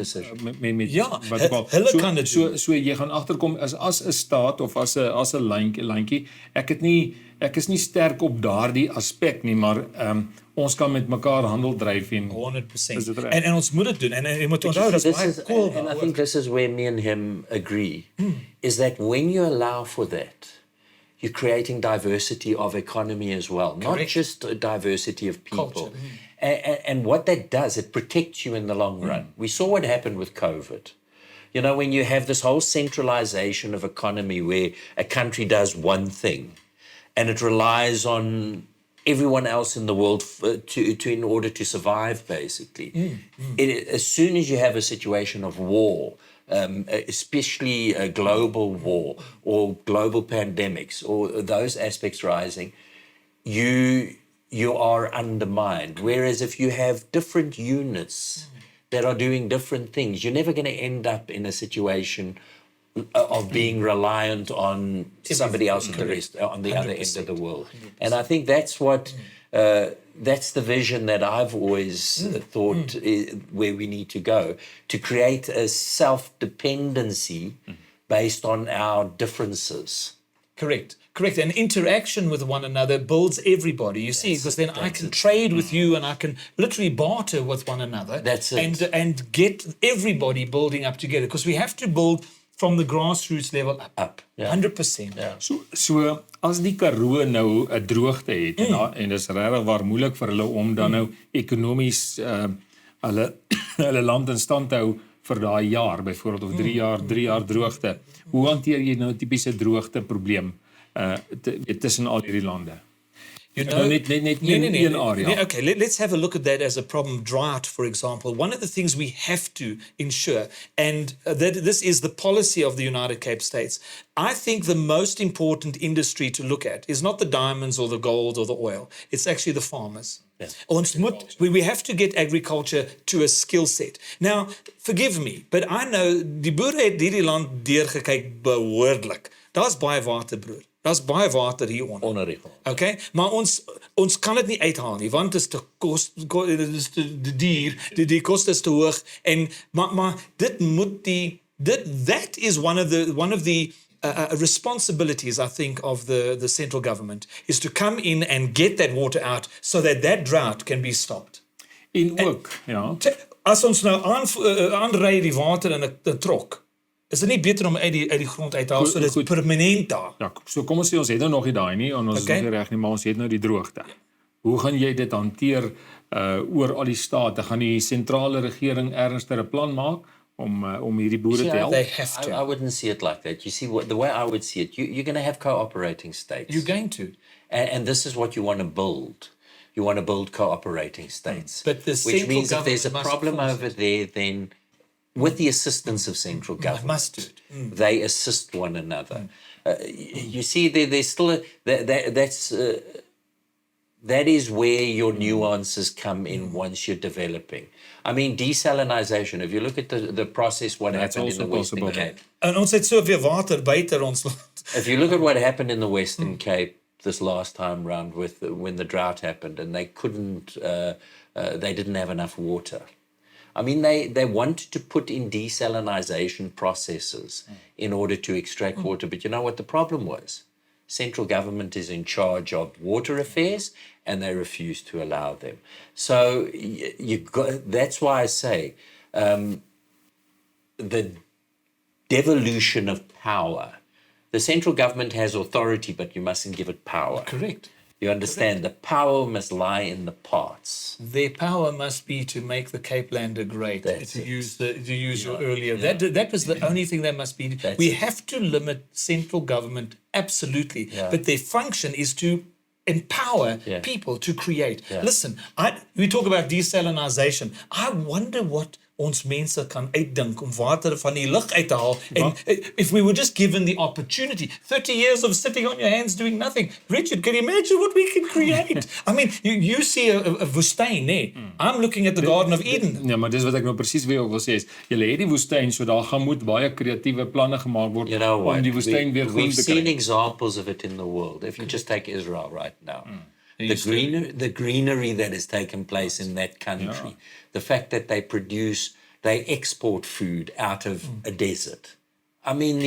kan dit doen. So jy gaan agterkom as 'n staat of as 'n landjie. Ek is nie sterk op daardie aspek nie, maar ons kan met mekaar handel dryf en 100%. En ons moet dit doen. En jy moet onthou dat baie cool. And I think this is where me and him agree, is that when you allow for that, you're creating diversity of economy as well, not just a diversity of people. And what that does, it protects you in the long run. We saw what happened with COVID. You know, when you have this whole centralization of economy where a country does one thing and it relies on everyone else in the world in order to survive, basically. As soon as you have a situation of war, especially a global war or global pandemics or those aspects rising, you are undermined. Whereas if you have different units that are doing different things, you're never going to end up in a situation of being reliant on somebody else on the other end of the world. 100%. And I think that's what that's the vision that I've always thought where we need to go, to create a self-dependency based on our differences. Correct. Correct. And interaction with one another builds everybody, you see, because then I can trade with you and I can literally barter with one another. That's it. And get everybody building up together, because we have to build from the grassroots level up. Yeah. 100%. Yeah. So as die Karoo nou 'n droogte het en dis regtig waar moeilik vir hulle om dan nou ekonomies hulle land in stand te hou vir daai jaar, byvoorbeeld of 3 jaar droogte. Hoe hanteer jy nou 'n tipiese droogte probleem tussen al hierdie lande? You know, net een area. Okay, let's have a look at that as a problem. Drought, for example. One of the things we have to ensure, and that this is the policy of the United Cape States, I think the most important industry to look at is not the diamonds or the gold or the oil. It's actually the farmers. Yes. We have to get agriculture to a skill set. Now, forgive me, but I know die boere het hierdie land deurgekyk behoorlik. Daar's baie water, broer. Daar's baie water hier onder. Okay? Maar ons kan dit nie uithaal nie, want dit is te dis te duur, die koste is te hoog en maar dit moet that is one of the responsibilities, I think, of the central government, is to come in and get that water out so that drought can be stopped. En ook, As ons nou aanry die water in 'n trok, is dit nie beter om uit die grond uit te haal, so dit is permanent daar? Ja, so kom ons sê ons het nou nog nie daai nie, en ons is nog nie reg nie, maar ons het nou die droogte. Hoe gaan jy dit hanteer oor al die state? Gaan die sentrale regering ernstige plan maak om hierdie boere te help? They have to. I wouldn't see it like that. You see, the way I would see it, you're going to have cooperating states. You're going to. And this is what you want to build. You want to build cooperating states. But the which means if there's a government problem must over there, then with the assistance of central government, must do it. they assist one another. You see, there's still that is where your nuances come in once you're developing. I mean, desalinization, if you look at the process, what happened in the Western Cape. En ons het soveel water buite ons land. If you look at what happened in the Western Cape this last time round when the drought happened and they they didn't have enough water. I mean, they wanted to put in desalinization processes in order to extract water. But you know what the problem was? Central government is in charge of water affairs and they refuse to allow them. So that's why I say the devolution of power. The central government has authority, but you mustn't give it power. Correct. You understand? The power must lie in the parts. Their power must be to make the Cape Lander great. To use your earlier. That was the only thing that must be. We have to limit central government, absolutely. But their function is to empower people to create. Listen, we talk about desalinization. I wonder what ons mense kan uitdink om water van die lug uit te haal. And if we were just given the opportunity, 30 years of sitting on your hands doing nothing. Richard, can you imagine what we could create? I mean, you see a woestyn, nee. I'm looking at the Garden of Eden. Ja, maar dis wat ek nou presies wil sê is, julle het die woestyn, so daar gaan moet baie kreatiewe planne gemaak word om die woestyn weer groen te kry. We've seen examples of it in the world. If you just take Israel right now. The greenery that has taken place in that country, the fact that they export food out of a desert. I mean,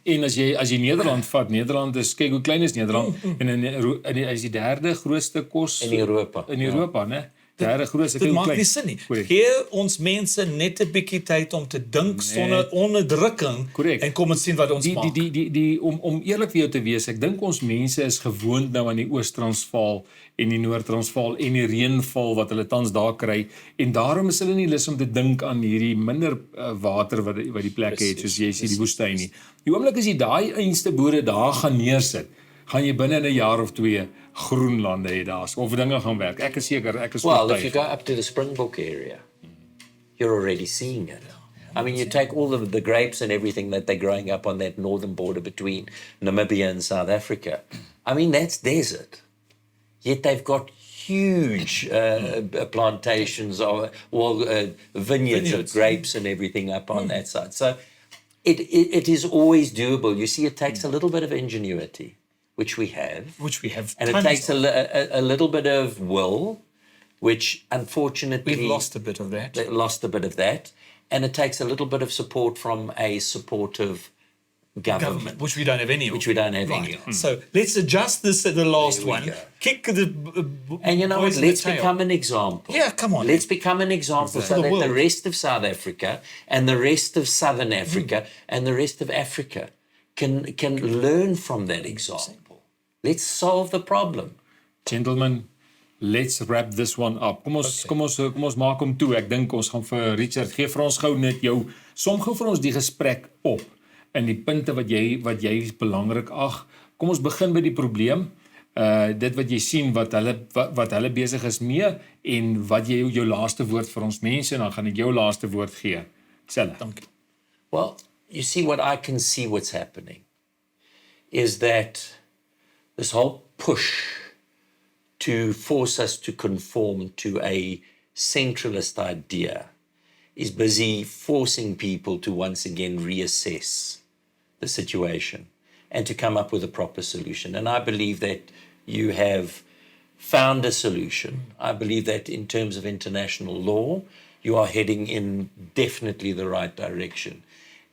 en as jy Nederland vat, Nederland is, kyk hoe klein is Nederland, en is die derde grootste kos in Europa, né? Derde grootste, dit maak nie sin nie. Gee ons mense net 'n bietjie tyd om te dink sonder onderdrukking en kom ons sien wat ons maak. Om eerlik vir jou te wees, ek dink ons mense is gewoond nou aan die Oos-Transvaal en die Noord-Transvaal en die reënval wat hulle tans daar kry, en daarom is hulle nie lus om te dink aan hierdie minder water wat die plekke het, soos jy sê die woestyn nie. Die oomblik as jy daai einste boere daar gaan neersit, gaan jy binne 'n jaar of 2 groen lande hê daar, of dinge gaan werk. Ek is seker, ek is well, if you go up to the Springbok area, you're already seeing it. I mean, you take all of the grapes and everything that they're growing up on that northern border between Namibia and South Africa. I mean, that's desert. Yet they've got huge plantations or vineyards of grapes and everything up on that side. So it is always doable. You see, it takes a little bit of ingenuity, which we have, and it takes a little bit of will, which unfortunately we've lost a bit of that. And it takes a little bit of support from a supportive government. Which we don't have any of. Which we don't have Right. any of. So let's adjust this at the last There we one. go. Kick the And you know boys what? in the Let's tail. become an example. Yeah, come on. Let's become an example For so the that the world. rest of South Africa and the rest of Southern Africa and the rest of Africa can learn from that example. Let's solve the problem. Gentlemen, let's wrap this one up. Kom ons maak hom toe. Ek dink ons gaan vir Richard gee vir ons gou net jou som gou vir ons die gesprek op in die punte wat jy belangrik ag. Kom ons begin by die probleem. Dit wat jy sien wat hulle besig is mee en wat jy jou laaste woord vir ons mense en dan gaan ek jou laaste woord gee. Selle. Dankie. Well, you see what I can see what's happening is that this whole push to force us to conform to a centralist idea is busy forcing people to once again reassess the situation and to come up with a proper solution. And I believe that you have found a solution. I believe that in terms of international law, you are heading in definitely the right direction.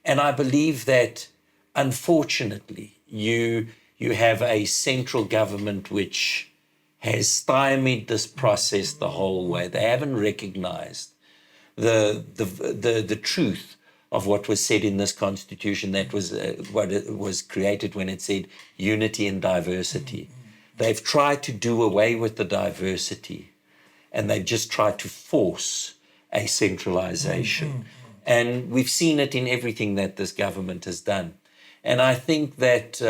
And I believe that, unfortunately, you have a central government which has stymied this process the whole way. They haven't recognized the truth of what was said in this constitution. That was what it was created when it said unity and diversity. They've tried to do away with the diversity, and they've just tried to force a centralization. And we've seen it in everything that this government has done. And I think that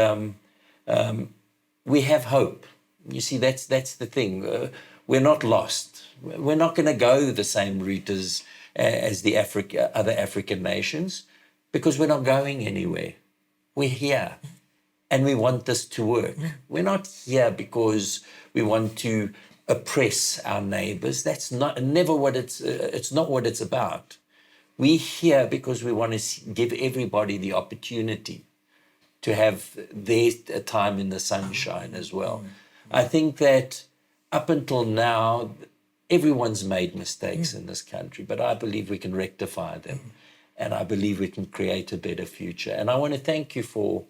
we have hope. You see, that's the thing. We're not lost. We're not going to go the same route as the other African nations, because we're not going anywhere. We're here, and we want this to work. We're not here because we want to oppress our neighbors. That's never what it's not what it's about. We're here because we want to give everybody the opportunity to have their time in the sunshine as well. I think that up until now, everyone's made mistakes in this country, but I believe we can rectify them. And I believe we can create a better future. And I want to thank you for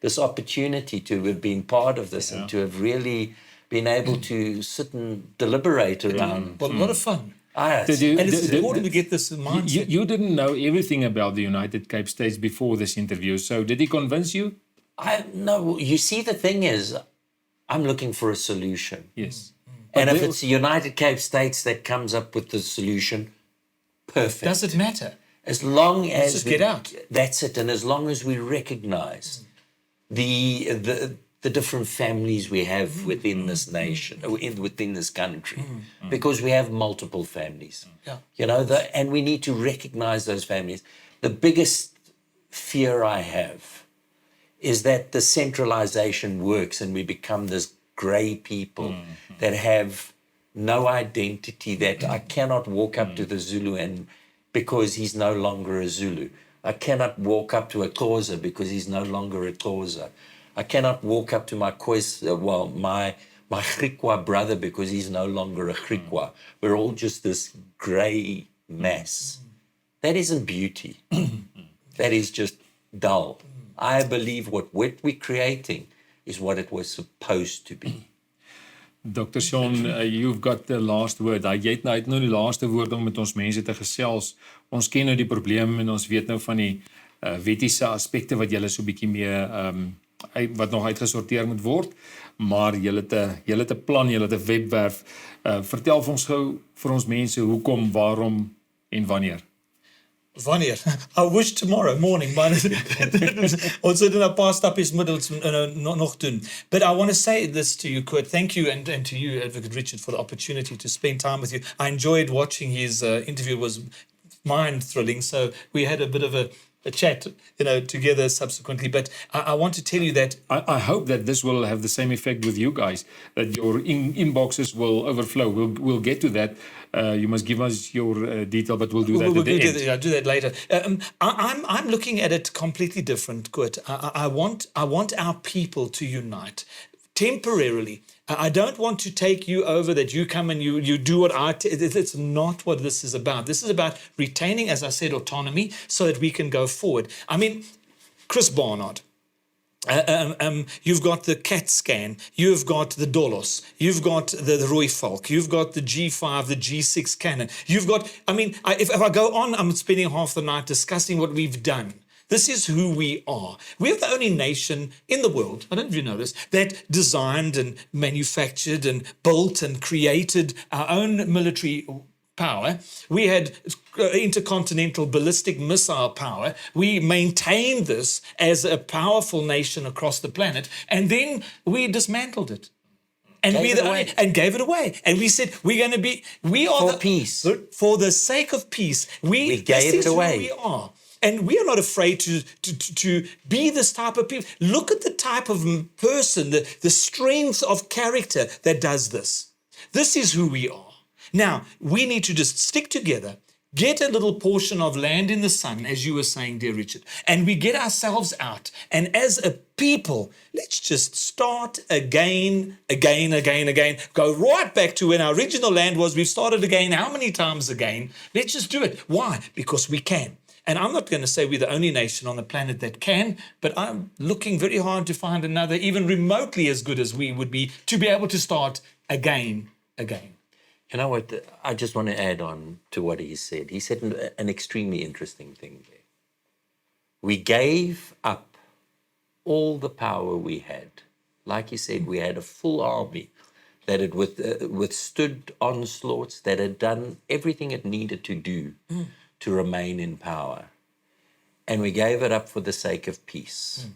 this opportunity to have been part of this and to have really been able to sit and deliberate around. Well, a lot of fun. And it's important to get this in mind. You didn't know everything about the United Cape States before this interview, so did he convince you? No, you see, the thing is, I'm looking for a solution. Yes. And if it's the United Cape States that comes up with the solution, perfect. Does it matter? As long as just get out. That's it. And as long as we recognize the different families we have within this nation, within this country, because we have multiple families. Yeah. You know, and we need to recognize those families. The biggest fear I have is that the centralization works and we become this grey people that have no identity, that I cannot walk up to the Zulu and because he's no longer a Zulu. I cannot walk up to a Xhosa because he's no longer a Xhosa. I cannot walk up to my my Griqua brother because he's no longer a Griqua. We're all just this grey mass. That isn't beauty. That is just dull. I believe what we're creating is what it was supposed to be. Dr. Shawn, you've got the last word. Jy het nou die laaste woord om met ons mense te gesels. Ons ken nou die probleem en ons weet nou van die wettiese aspekte wat julle so bietjie mee wat nog uitgesorteer moet word, maar julle het 'n plan, julle het 'n webwerf. Vertel vir ons gou vir ons mense hoekom, waarom en wanneer. Wanneer? I wish tomorrow morning, maar ons het in 'n paar stappies moet ons nog doen. But I want to say this to you, Kurt. Thank you and to you, Adv Richard, for the opportunity to spend time with you. I enjoyed watching his interview. It was mind-thrilling. So we had a bit of a chat, together subsequently. But I want to tell you that I hope that this will have the same effect with you guys, that your inboxes will overflow. We'll get to that. You must give us your detail, but we'll do that at the end. I'll do that later. I'm looking at it completely different, Kurt. I want our people to unite temporarily. I don't want to take you over, that you come and you do what it's not what this is about. This is about retaining, as I said, autonomy so that we can go forward. I mean, Chris Barnard, You've got the CAT scan, you've got the Dolos, you've got the Rooivalk, you've got the G5, the G6 cannon. You've got, if I go on, I'm spending half the night discussing what we've done. This is who we are. We're the only nation in the world, I don't know if you know this, that designed and manufactured and built and created our own military power. We had intercontinental ballistic missile power. We maintained this as a powerful nation across the planet, and then we dismantled it. And gave it away. And we said, we are peace. For the sake of peace, we gave it away. Who we are. And we are not afraid to be this type of people. Look at the type of person, the strength of character that does this. This is who we are. Now, we need to just stick together, get a little portion of land in the sun, as you were saying, dear Richard, and we get ourselves out. And as a people, let's just start again. Go right back to when our original land was. We've started again. How many times again? Let's just do it. Why? Because we can. And I'm not going to say we're the only nation on the planet that can, but I'm looking very hard to find another even remotely as good as we would be to be able to start again. You know what? I just want to add on to what he said. He said an extremely interesting thing there. We gave up all the power we had. Like he said, we had a full army that had withstood onslaughts, that had done everything it needed to do to remain in power. And we gave it up for the sake of peace.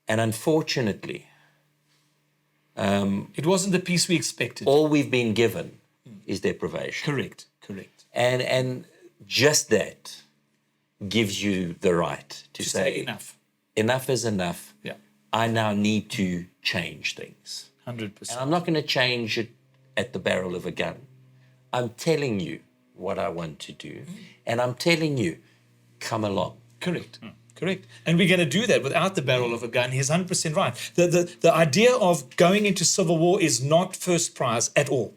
And unfortunately, it wasn't the peace we expected. All we've been given is deprivation. Correct. And just that gives you the right to say enough. Enough is enough. Yeah. I now need to change things. 100%. And I'm not going to change it at the barrel of a gun. I'm telling you what I want to do. And I'm telling you, come along. Correct. And we're going to do that without the barrel of a gun. He's 100% right. The idea of going into civil war is not first prize at all.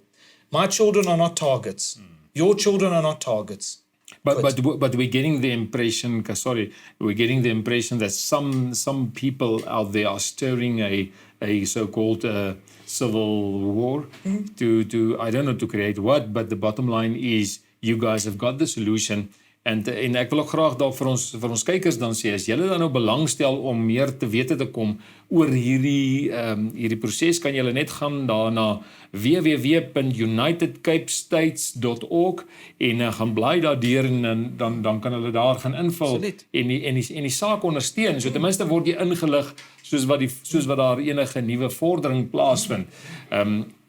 My children are not targets. Your children are not targets. But we're getting the impression, that some people out there are stirring a so-called civil war to I don't know to create what, but the bottom line is you guys have got the solution. En ek wil ook graag dalk vir ons kykers dan sê, as julle dan nou belangstel om meer te wete te kom oor hierdie proses, kan julle net gaan daar na www.unitedcapestates.org en gaan blaai daardeur en dan kan hulle daar gaan invul en die saak ondersteun. So ten minste word jy ingelig soos wat daar enige nuwe vordering plaasvind.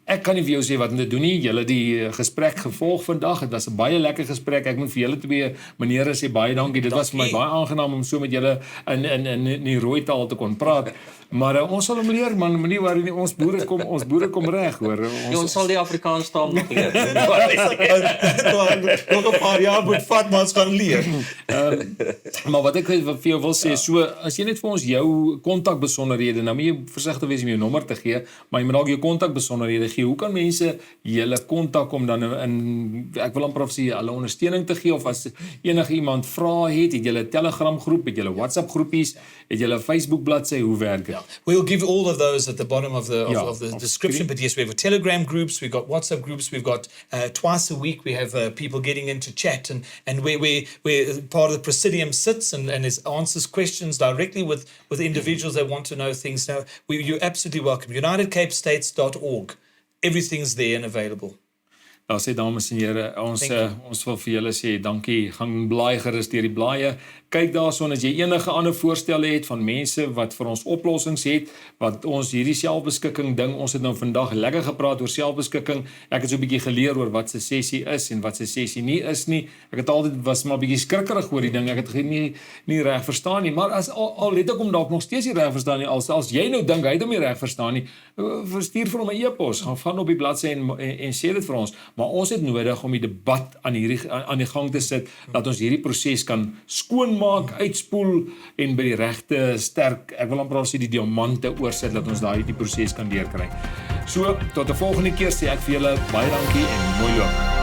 Ek kan nie vir jou sê wat om te doen nie. Julle die gesprek gevolg vandag. Dit was 'n baie lekker gesprek. Ek moet vir julle twee menere sê baie dankie. Dit was vir my baie aangenaam om so met julle in die rooi taal te kon praat. Maar ons sal hom leer, man, moenie worry nie. Ons boere kom reg, hoor. Ons sal die Afrikaans taal nog leer. Nog 'n paar jaar moet vat, maar ons gaan leer. Maar wat ek vir jou wil sê, so as jy net vir ons jou kontakbesonderhede, nou moet jy versigtig wees om jou nommer te gee, maar jy moet dalk jou kontakbesonderhede gee. Hoe kan mense julle kontak om dan in ek wil amper sê hulle ondersteuning te gee, of as enige iemand vrae het julle 'n Telegram groep, het julle WhatsApp groepies, het julle 'n Facebook bladsy, hoe werk dit? We'll give all of those at the bottom of the description. But yes, we have Telegram groups, we've got WhatsApp groups, we've got twice a week we have people getting into chat, and where part of the Presidium sits and answers questions directly with individuals that want to know things. Now, you're absolutely welcome. UnitedCapeStates.org. Everything's there and available. Daar sê dames en here, ons wil vir julle sê dankie. Gaan blaai gerus deur die blaaie. Kyk daarson as jy enige ander voorstelle het van mense wat vir ons oplossings het, wat ons hierdie selfbeskikking ding, ons het nou vandag lekker gepraat oor selfbeskikking. Ek het so 'n bietjie geleer oor wat 'n sessie is en wat 'n sessie nie is nie. Ek het altyd was maar 'n bietjie skrikkerig oor die ding. Ek het nie reg verstaan nie, maar as al het ek hom dalk nog steeds nie reg verstaan nie, as jy nou dink hy het hom nie reg verstaan nie, stuur vir hom 'n e-pos, gaan op die bladsy en sê dit vir ons. Maar ons het nodig om die debat aan die gang te sit, dat ons hierdie proses kan skoonmaak, uitspoel en by die regte sterk, ek wil amper sê die diamante oorsit, dat ons daai proses kan deurkry. So, tot 'n volgende keer sê ek vir julle baie dankie en mooi loop.